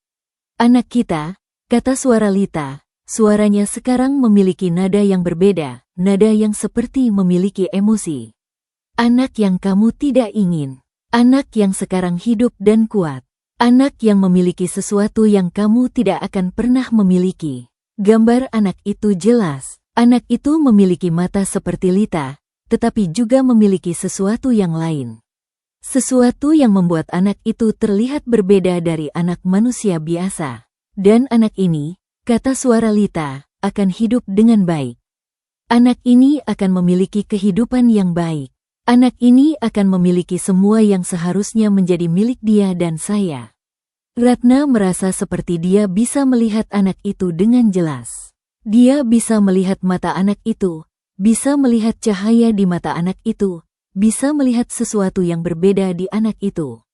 Anak kita, kata suara Lita. Suaranya sekarang memiliki nada yang berbeda, nada yang seperti memiliki emosi. Anak yang kamu tidak ingin. Anak yang sekarang hidup dan kuat. Anak yang memiliki sesuatu yang kamu tidak akan pernah memiliki. Gambar anak itu jelas. Anak itu memiliki mata seperti Lita, tetapi juga memiliki sesuatu yang lain. Sesuatu yang membuat anak itu terlihat berbeda dari anak manusia biasa. Dan anak ini, kata suara Lita, akan hidup dengan baik. Anak ini akan memiliki kehidupan yang baik. Anak ini akan memiliki semua yang seharusnya menjadi milik dia dan saya. Ratna merasa seperti dia bisa melihat anak itu dengan jelas. Dia bisa melihat mata anak itu, bisa melihat cahaya di mata anak itu, bisa melihat sesuatu yang berbeda di anak itu.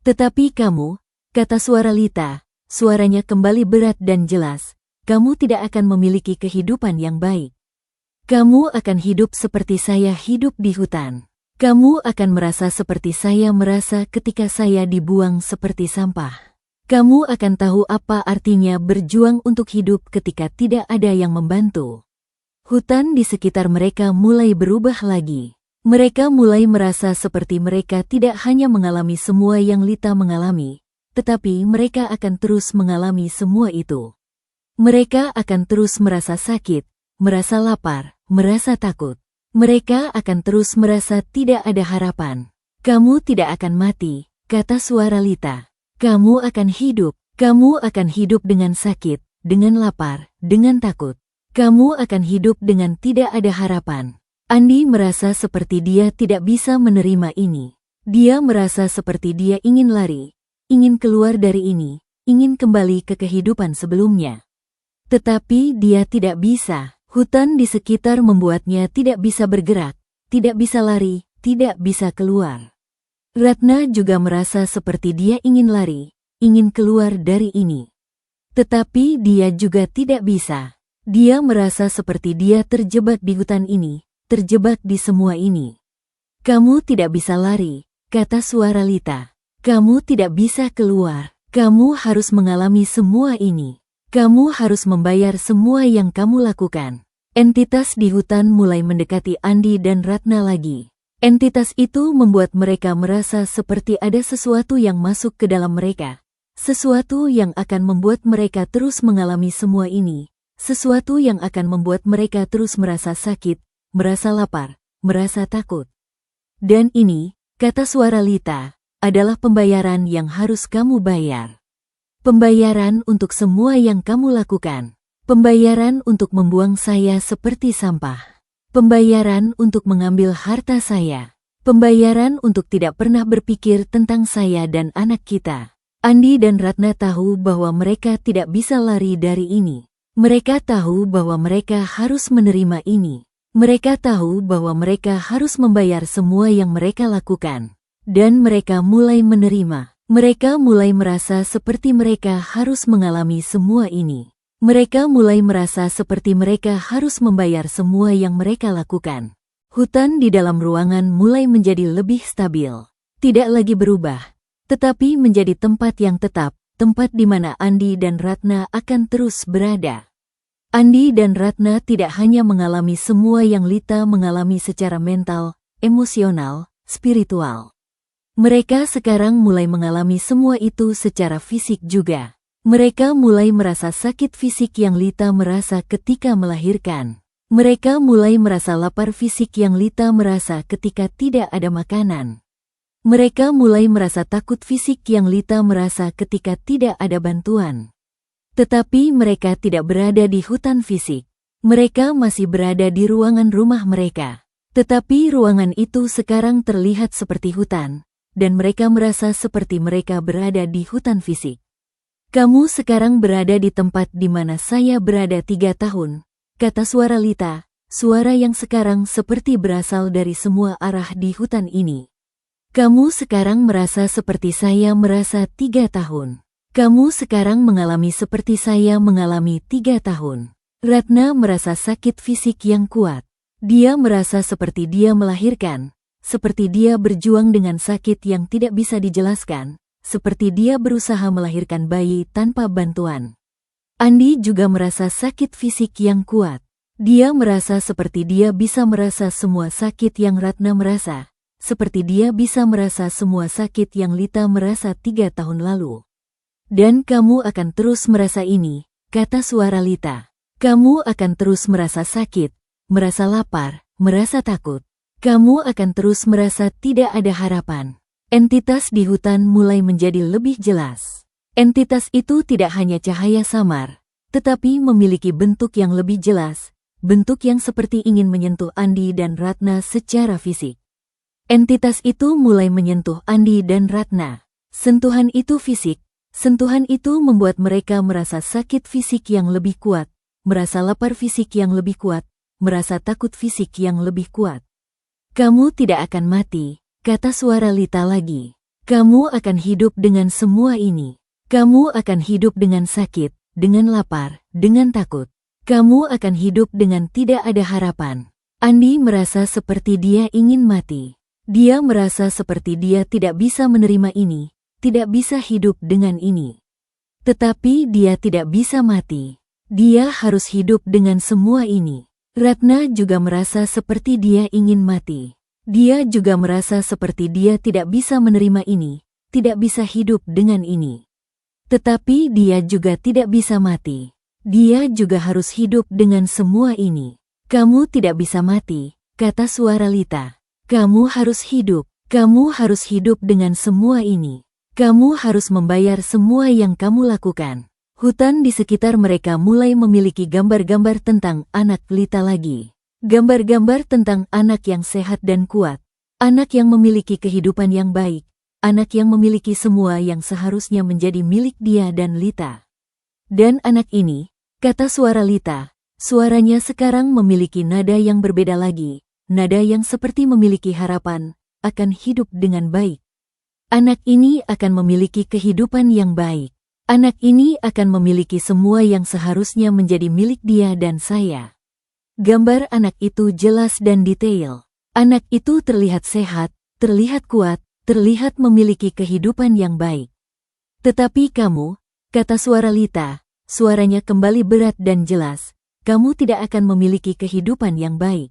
Tetapi kamu, kata suara Lita, suaranya kembali berat dan jelas, kamu tidak akan memiliki kehidupan yang baik. Kamu akan hidup seperti saya hidup di hutan. Kamu akan merasa seperti saya merasa ketika saya dibuang seperti sampah. Kamu akan tahu apa artinya berjuang untuk hidup ketika tidak ada yang membantu. Hutan di sekitar mereka mulai berubah lagi. Mereka mulai merasa seperti mereka tidak hanya mengalami semua yang Lita mengalami, tetapi mereka akan terus mengalami semua itu. Mereka akan terus merasa sakit, merasa lapar, merasa takut. Mereka akan terus merasa tidak ada harapan. Kamu tidak akan mati, kata suara Lita. Kamu akan hidup. Kamu akan hidup dengan sakit, dengan lapar, dengan takut. Kamu akan hidup dengan tidak ada harapan. Andi merasa seperti dia tidak bisa menerima ini. Dia merasa seperti dia ingin lari, ingin keluar dari ini, ingin kembali ke kehidupan sebelumnya. Tetapi dia tidak bisa. Hutan di sekitar membuatnya tidak bisa bergerak, tidak bisa lari, tidak bisa keluar. Ratna juga merasa seperti dia ingin lari, ingin keluar dari ini. Tetapi dia juga tidak bisa. Dia merasa seperti dia terjebak di hutan ini, terjebak di semua ini. Kamu tidak bisa lari, kata suara Lita. Kamu tidak bisa keluar. Kamu harus mengalami semua ini. Kamu harus membayar semua yang kamu lakukan. Entitas di hutan mulai mendekati Andi dan Ratna lagi. Entitas itu membuat mereka merasa seperti ada sesuatu yang masuk ke dalam mereka. Sesuatu yang akan membuat mereka terus mengalami semua ini. Sesuatu yang akan membuat mereka terus merasa sakit, merasa lapar, merasa takut. Dan ini, kata suara Lita, adalah pembayaran yang harus kamu bayar. Pembayaran untuk semua yang kamu lakukan. Pembayaran untuk membuang saya seperti sampah. Pembayaran untuk mengambil harta saya. Pembayaran untuk tidak pernah berpikir tentang saya dan anak kita. Andi dan Ratna tahu bahwa mereka tidak bisa lari dari ini. Mereka tahu bahwa mereka harus menerima ini. Mereka tahu bahwa mereka harus membayar semua yang mereka lakukan. Dan mereka mulai menerima. Mereka mulai merasa seperti mereka harus mengalami semua ini. Mereka mulai merasa seperti mereka harus membayar semua yang mereka lakukan. Hutan di dalam ruangan mulai menjadi lebih stabil. Tidak lagi berubah, tetapi menjadi tempat yang tetap, tempat di mana Andi dan Ratna akan terus berada. Andi dan Ratna tidak hanya mengalami semua yang Lita mengalami secara mental, emosional, spiritual. Mereka sekarang mulai mengalami semua itu secara fisik juga. Mereka mulai merasa sakit fisik yang Lita merasa ketika melahirkan. Mereka mulai merasa lapar fisik yang Lita merasa ketika tidak ada makanan. Mereka mulai merasa takut fisik yang Lita merasa ketika tidak ada bantuan. Tetapi mereka tidak berada di hutan fisik. Mereka masih berada di ruangan rumah mereka. Tetapi ruangan itu sekarang terlihat seperti hutan. Dan mereka merasa seperti mereka berada di hutan fisik. Kamu sekarang berada di tempat di mana saya berada 3 tahun, kata suara Lita, suara yang sekarang seperti berasal dari semua arah di hutan ini. Kamu sekarang merasa seperti saya merasa 3 tahun. Kamu sekarang mengalami seperti saya mengalami 3 tahun. Ratna merasa sakit fisik yang kuat. Dia merasa seperti dia melahirkan. Seperti dia berjuang dengan sakit yang tidak bisa dijelaskan, seperti dia berusaha melahirkan bayi tanpa bantuan. Andi juga merasa sakit fisik yang kuat. Dia merasa seperti dia bisa merasa semua sakit yang Ratna merasa, seperti dia bisa merasa semua sakit yang Lita merasa 3 tahun lalu. Dan kamu akan terus merasa ini, kata suara Lita. Kamu akan terus merasa sakit, merasa lapar, merasa takut. Kamu akan terus merasa tidak ada harapan. Entitas di hutan mulai menjadi lebih jelas. Entitas itu tidak hanya cahaya samar, tetapi memiliki bentuk yang lebih jelas, bentuk yang seperti ingin menyentuh Andi dan Ratna secara fisik. Entitas itu mulai menyentuh Andi dan Ratna. Sentuhan itu fisik, sentuhan itu membuat mereka merasa sakit fisik yang lebih kuat, merasa lapar fisik yang lebih kuat, merasa takut fisik yang lebih kuat. Kamu tidak akan mati, kata suara Lita lagi. Kamu akan hidup dengan semua ini. Kamu akan hidup dengan sakit, dengan lapar, dengan takut. Kamu akan hidup dengan tidak ada harapan. Andi merasa seperti dia ingin mati. Dia merasa seperti dia tidak bisa menerima ini, tidak bisa hidup dengan ini. Tetapi dia tidak bisa mati. Dia harus hidup dengan semua ini. Ratna juga merasa seperti dia ingin mati. Dia juga merasa seperti dia tidak bisa menerima ini, tidak bisa hidup dengan ini. Tetapi dia juga tidak bisa mati. Dia juga harus hidup dengan semua ini. Kamu tidak bisa mati, kata suara Lita. Kamu harus hidup. Kamu harus hidup dengan semua ini. Kamu harus membayar semua yang kamu lakukan. Hutan di sekitar mereka mulai memiliki gambar-gambar tentang anak Lita lagi. Gambar-gambar tentang anak yang sehat dan kuat. Anak yang memiliki kehidupan yang baik. Anak yang memiliki semua yang seharusnya menjadi milik dia dan Lita. Dan anak ini, kata suara Lita, suaranya sekarang memiliki nada yang berbeda lagi, nada yang seperti memiliki harapan, akan hidup dengan baik. Anak ini akan memiliki kehidupan yang baik. Anak ini akan memiliki semua yang seharusnya menjadi milik dia dan saya. Gambar anak itu jelas dan detail. Anak itu terlihat sehat, terlihat kuat, terlihat memiliki kehidupan yang baik. Tetapi kamu, kata suara Lita, suaranya kembali berat dan jelas, kamu tidak akan memiliki kehidupan yang baik.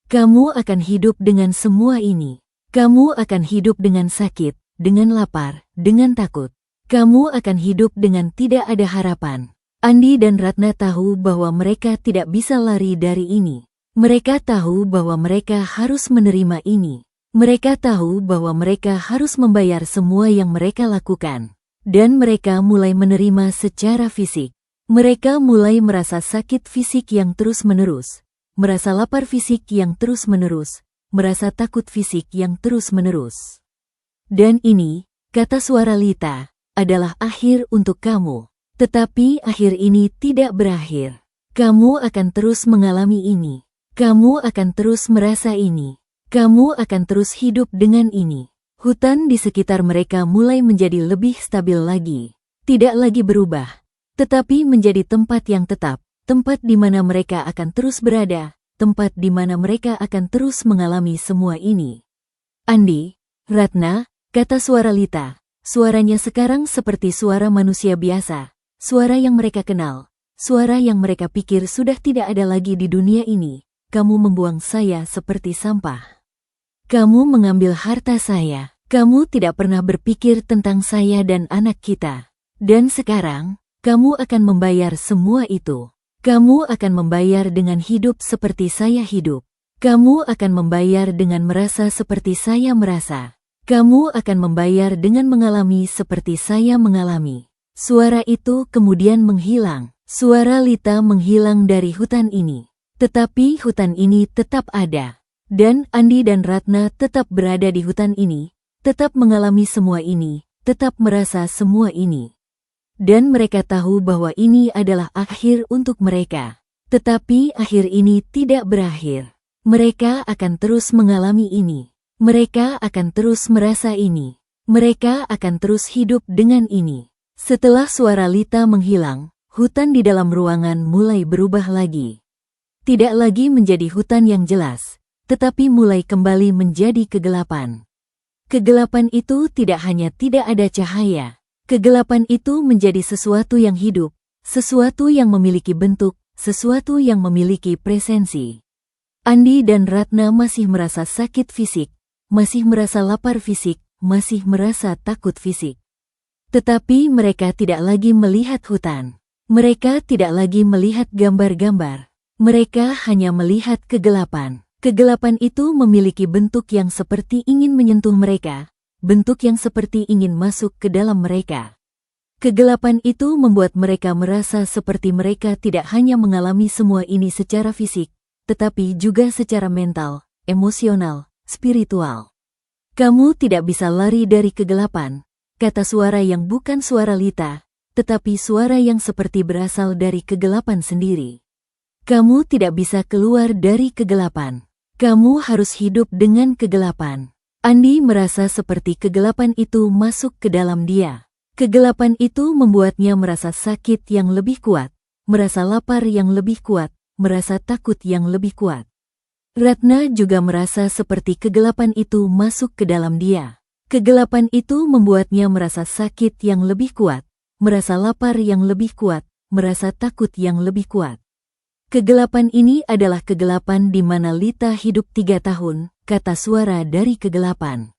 Kamu akan hidup dengan semua ini. Kamu akan hidup dengan sakit, dengan lapar, dengan takut. Kamu akan hidup dengan tidak ada harapan. Andi dan Ratna tahu bahwa mereka tidak bisa lari dari ini. Mereka tahu bahwa mereka harus menerima ini. Mereka tahu bahwa mereka harus membayar semua yang mereka lakukan. Dan mereka mulai menerima secara fisik. Mereka mulai merasa sakit fisik yang terus-menerus. Merasa lapar fisik yang terus-menerus. Merasa takut fisik yang terus-menerus. Dan ini, kata suara Lita, adalah akhir untuk kamu. Tetapi akhir ini tidak berakhir. Kamu akan terus mengalami ini. Kamu akan terus merasa ini. Kamu akan terus hidup dengan ini. Hutan di sekitar mereka mulai menjadi lebih stabil lagi. Tidak lagi berubah, tetapi menjadi tempat yang tetap, tempat di mana mereka akan terus berada, tempat di mana mereka akan terus mengalami semua ini. Andi, Ratna, kata suara Lita, suaranya sekarang seperti suara manusia biasa, suara yang mereka kenal, suara yang mereka pikir sudah tidak ada lagi di dunia ini. Kamu membuang saya seperti sampah. Kamu mengambil harta saya. Kamu tidak pernah berpikir tentang saya dan anak kita. Dan sekarang, kamu akan membayar semua itu. Kamu akan membayar dengan hidup seperti saya hidup. Kamu akan membayar dengan merasa seperti saya merasa. Kamu akan membayar dengan mengalami seperti saya mengalami. Suara itu kemudian menghilang. Suara Lita menghilang dari hutan ini. Tetapi hutan ini tetap ada. Dan Andi dan Ratna tetap berada di hutan ini, tetap mengalami semua ini, tetap merasa semua ini. Dan mereka tahu bahwa ini adalah akhir untuk mereka. Tetapi akhir ini tidak berakhir. Mereka akan terus mengalami ini. Mereka akan terus merasa ini. Mereka akan terus hidup dengan ini. Setelah suara Lita menghilang, hutan di dalam ruangan mulai berubah lagi. Tidak lagi menjadi hutan yang jelas, tetapi mulai kembali menjadi kegelapan. Kegelapan itu tidak hanya tidak ada cahaya. Kegelapan itu menjadi sesuatu yang hidup, sesuatu yang memiliki bentuk, sesuatu yang memiliki presensi. Andi dan Ratna masih merasa sakit fisik, masih merasa lapar fisik, masih merasa takut fisik. Tetapi mereka tidak lagi melihat hutan. Mereka tidak lagi melihat gambar-gambar. Mereka hanya melihat kegelapan. Kegelapan itu memiliki bentuk yang seperti ingin menyentuh mereka, bentuk yang seperti ingin masuk ke dalam mereka. Kegelapan itu membuat mereka merasa seperti mereka tidak hanya mengalami semua ini secara fisik, tetapi juga secara mental, emosional, spiritual. Kamu tidak bisa lari dari kegelapan, kata suara yang bukan suara Lita, tetapi suara yang seperti berasal dari kegelapan sendiri. Kamu tidak bisa keluar dari kegelapan. Kamu harus hidup dengan kegelapan. Andi merasa seperti kegelapan itu masuk ke dalam dia. Kegelapan itu membuatnya merasa sakit yang lebih kuat, merasa lapar yang lebih kuat, merasa takut yang lebih kuat. Ratna juga merasa seperti kegelapan itu masuk ke dalam dia. Kegelapan itu membuatnya merasa sakit yang lebih kuat, merasa lapar yang lebih kuat, merasa takut yang lebih kuat. Kegelapan ini adalah kegelapan di mana Lita hidup 3 tahun, kata suara dari kegelapan.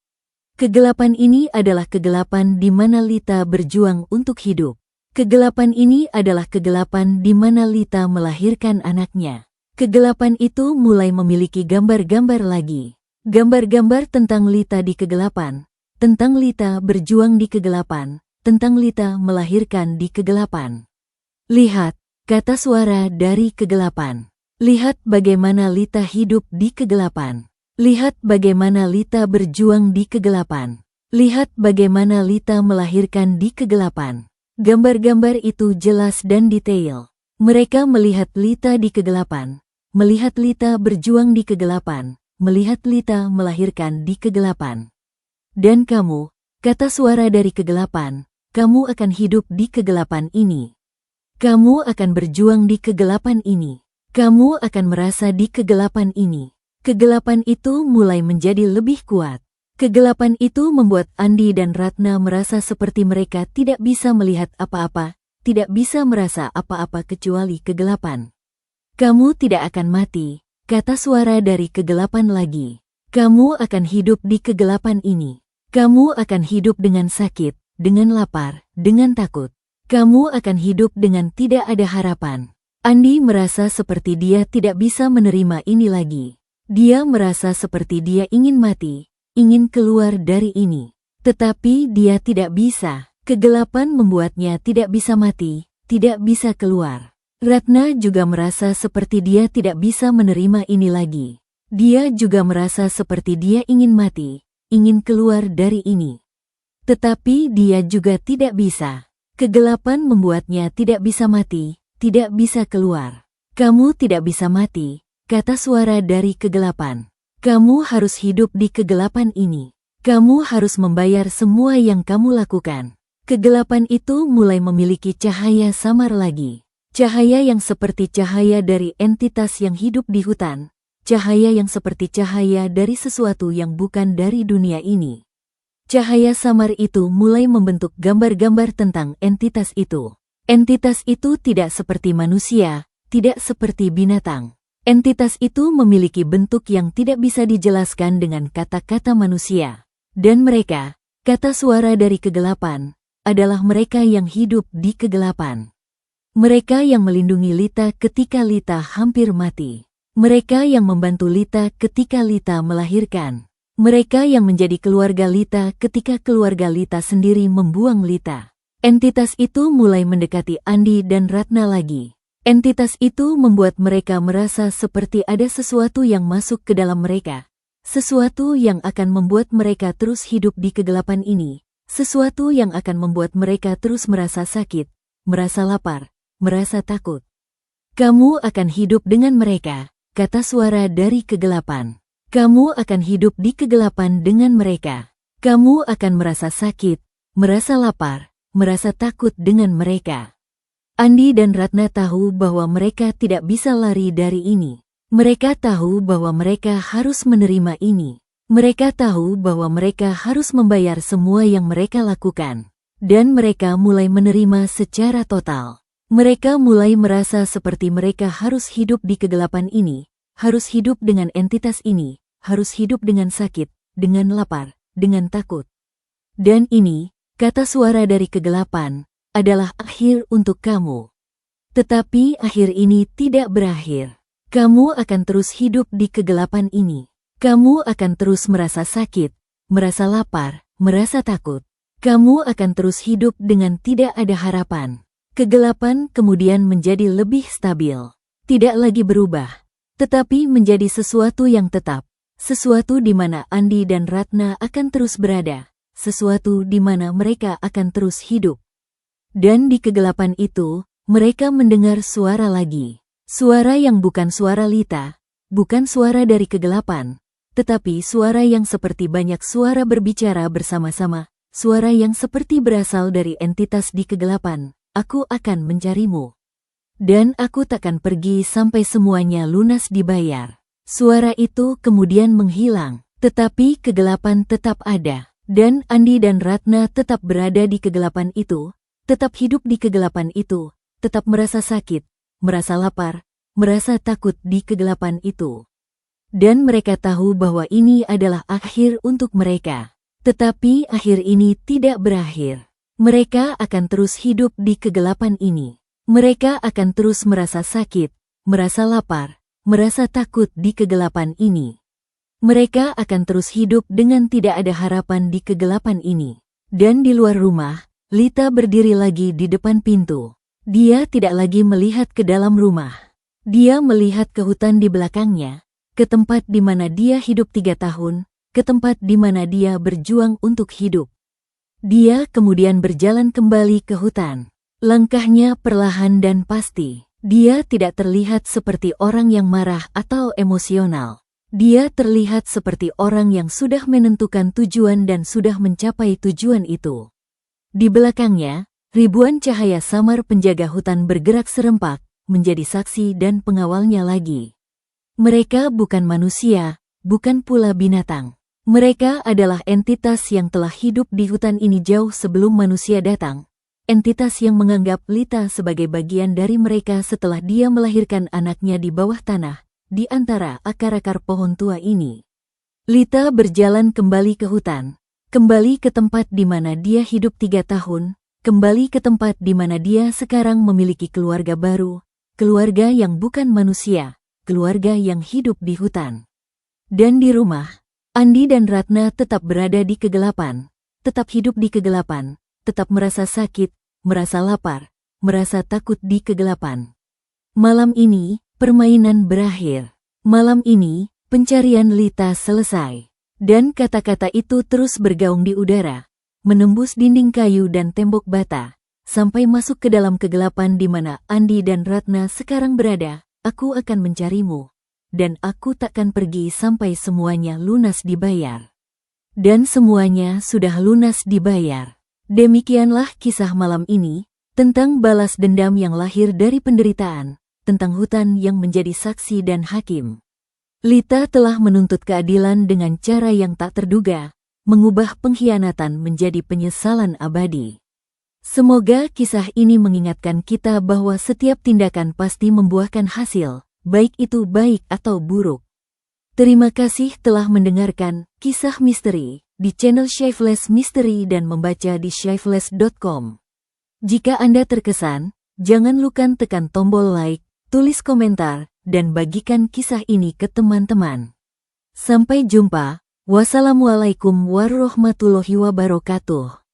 Kegelapan ini adalah kegelapan di mana Lita berjuang untuk hidup. Kegelapan ini adalah kegelapan di mana Lita melahirkan anaknya. Kegelapan itu mulai memiliki gambar-gambar lagi. Gambar-gambar tentang Lita di kegelapan, tentang Lita berjuang di kegelapan, tentang Lita melahirkan di kegelapan. Lihat, kata suara dari kegelapan. Lihat bagaimana Lita hidup di kegelapan. Lihat bagaimana Lita berjuang di kegelapan. Lihat bagaimana Lita melahirkan di kegelapan. Gambar-gambar itu jelas dan detail. Mereka melihat Lita di kegelapan, melihat Lita berjuang di kegelapan, melihat Lita melahirkan di kegelapan. Dan kamu, kata suara dari kegelapan, kamu akan hidup di kegelapan ini. Kamu akan berjuang di kegelapan ini. Kamu akan merasa di kegelapan ini. Kegelapan itu mulai menjadi lebih kuat. Kegelapan itu membuat Andi dan Ratna merasa seperti mereka tidak bisa melihat apa-apa, tidak bisa merasa apa-apa kecuali kegelapan. Kamu tidak akan mati, kata suara dari kegelapan lagi. Kamu akan hidup di kegelapan ini. Kamu akan hidup dengan sakit, dengan lapar, dengan takut. Kamu akan hidup dengan tidak ada harapan. Andi merasa seperti dia tidak bisa menerima ini lagi. Dia merasa seperti dia ingin mati, ingin keluar dari ini. Tetapi dia tidak bisa. Kegelapan membuatnya tidak bisa mati, tidak bisa keluar. Ratna juga merasa seperti dia tidak bisa menerima ini lagi. Dia juga merasa seperti dia ingin mati, ingin keluar dari ini. Tetapi dia juga tidak bisa. Kegelapan membuatnya tidak bisa mati, tidak bisa keluar. Kamu tidak bisa mati, kata suara dari kegelapan. Kamu harus hidup di kegelapan ini. Kamu harus membayar semua yang kamu lakukan. Kegelapan itu mulai memiliki cahaya samar lagi. Cahaya yang seperti cahaya dari entitas yang hidup di hutan. Cahaya yang seperti cahaya dari sesuatu yang bukan dari dunia ini. Cahaya samar itu mulai membentuk gambar-gambar tentang entitas itu. Entitas itu tidak seperti manusia, tidak seperti binatang. Entitas itu memiliki bentuk yang tidak bisa dijelaskan dengan kata-kata manusia. Dan mereka, kata suara dari kegelapan, adalah mereka yang hidup di kegelapan. Mereka yang melindungi Lita ketika Lita hampir mati. Mereka yang membantu Lita ketika Lita melahirkan. Mereka yang menjadi keluarga Lita ketika keluarga Lita sendiri membuang Lita. Entitas itu mulai mendekati Andi dan Ratna lagi. Entitas itu membuat mereka merasa seperti ada sesuatu yang masuk ke dalam mereka. Sesuatu yang akan membuat mereka terus hidup di kegelapan ini. Sesuatu yang akan membuat mereka terus merasa sakit, merasa lapar, merasa takut. Kamu akan hidup dengan mereka, kata suara dari kegelapan. Kamu akan hidup di kegelapan dengan mereka. Kamu akan merasa sakit, merasa lapar, merasa takut dengan mereka. Andi dan Ratna tahu bahwa mereka tidak bisa lari dari ini. Mereka tahu bahwa mereka harus menerima ini. Mereka tahu bahwa mereka harus membayar semua yang mereka lakukan. Dan mereka mulai menerima secara total. Mereka mulai merasa seperti mereka harus hidup di kegelapan ini, harus hidup dengan entitas ini, harus hidup dengan sakit, dengan lapar, dengan takut. Dan ini, kata suara dari kegelapan, adalah akhir untuk kamu. Tetapi akhir ini tidak berakhir. Kamu akan terus hidup di kegelapan ini. Kamu akan terus merasa sakit, merasa lapar, merasa takut. Kamu akan terus hidup dengan tidak ada harapan. Kegelapan kemudian menjadi lebih stabil. Tidak lagi berubah, tetapi menjadi sesuatu yang tetap. Sesuatu di mana Andi dan Ratna akan terus berada. Sesuatu di mana mereka akan terus hidup. Dan di kegelapan itu, mereka mendengar suara lagi. Suara yang bukan suara Lita, bukan suara dari kegelapan, tetapi suara yang seperti banyak suara berbicara bersama-sama, suara yang seperti berasal dari entitas di kegelapan. Aku akan mencarimu. Dan aku takkan pergi sampai semuanya lunas dibayar. Suara itu kemudian menghilang, tetapi kegelapan tetap ada. Dan Andi dan Ratna tetap berada di kegelapan itu, tetap hidup di kegelapan itu, tetap merasa sakit, merasa lapar, merasa takut di kegelapan itu. Dan mereka tahu bahwa ini adalah akhir untuk mereka. Tetapi akhir ini tidak berakhir. Mereka akan terus hidup di kegelapan ini. Mereka akan terus merasa sakit, merasa lapar, merasa takut di kegelapan ini. Mereka akan terus hidup dengan tidak ada harapan di kegelapan ini. Dan di luar rumah, Lita berdiri lagi di depan pintu. Dia tidak lagi melihat ke dalam rumah. Dia melihat ke hutan di belakangnya, ke tempat di mana dia hidup 3 tahun, ke tempat di mana dia berjuang untuk hidup. Dia kemudian berjalan kembali ke hutan. Langkahnya perlahan dan pasti. Dia tidak terlihat seperti orang yang marah atau emosional. Dia terlihat seperti orang yang sudah menentukan tujuan dan sudah mencapai tujuan itu. Di belakangnya, ribuan cahaya samar penjaga hutan bergerak serempak, menjadi saksi dan pengawalnya lagi. Mereka bukan manusia, bukan pula binatang. Mereka adalah entitas yang telah hidup di hutan ini jauh sebelum manusia datang. Entitas yang menganggap Lita sebagai bagian dari mereka setelah dia melahirkan anaknya di bawah tanah, di antara akar-akar pohon tua ini. Lita berjalan kembali ke hutan, kembali ke tempat di mana dia hidup 3 tahun, kembali ke tempat di mana dia sekarang memiliki keluarga baru, keluarga yang bukan manusia, keluarga yang hidup di hutan. Dan di rumah, Andi dan Ratna tetap berada di kegelapan, tetap hidup di kegelapan, tetap merasa sakit, merasa lapar, merasa takut di kegelapan. Malam ini, permainan berakhir. Malam ini, pencarian Lita selesai. Dan kata-kata itu terus bergaung di udara, menembus dinding kayu dan tembok bata, sampai masuk ke dalam kegelapan di mana Andi dan Ratna sekarang berada. Aku akan mencarimu, dan aku takkan pergi sampai semuanya lunas dibayar. Dan semuanya sudah lunas dibayar. Demikianlah kisah malam ini, tentang balas dendam yang lahir dari penderitaan, tentang hutan yang menjadi saksi dan hakim. Lita telah menuntut keadilan dengan cara yang tak terduga, mengubah pengkhianatan menjadi penyesalan abadi. Semoga kisah ini mengingatkan kita bahwa setiap tindakan pasti membuahkan hasil, baik itu baik atau buruk. Terima kasih telah mendengarkan kisah misteri di channel Shyfeless Mystery dan membaca di shyfeless.com. Jika Anda terkesan, jangan lupa tekan tombol like, tulis komentar, dan bagikan kisah ini ke teman-teman. Sampai jumpa. Wassalamualaikum warahmatullahi wabarakatuh.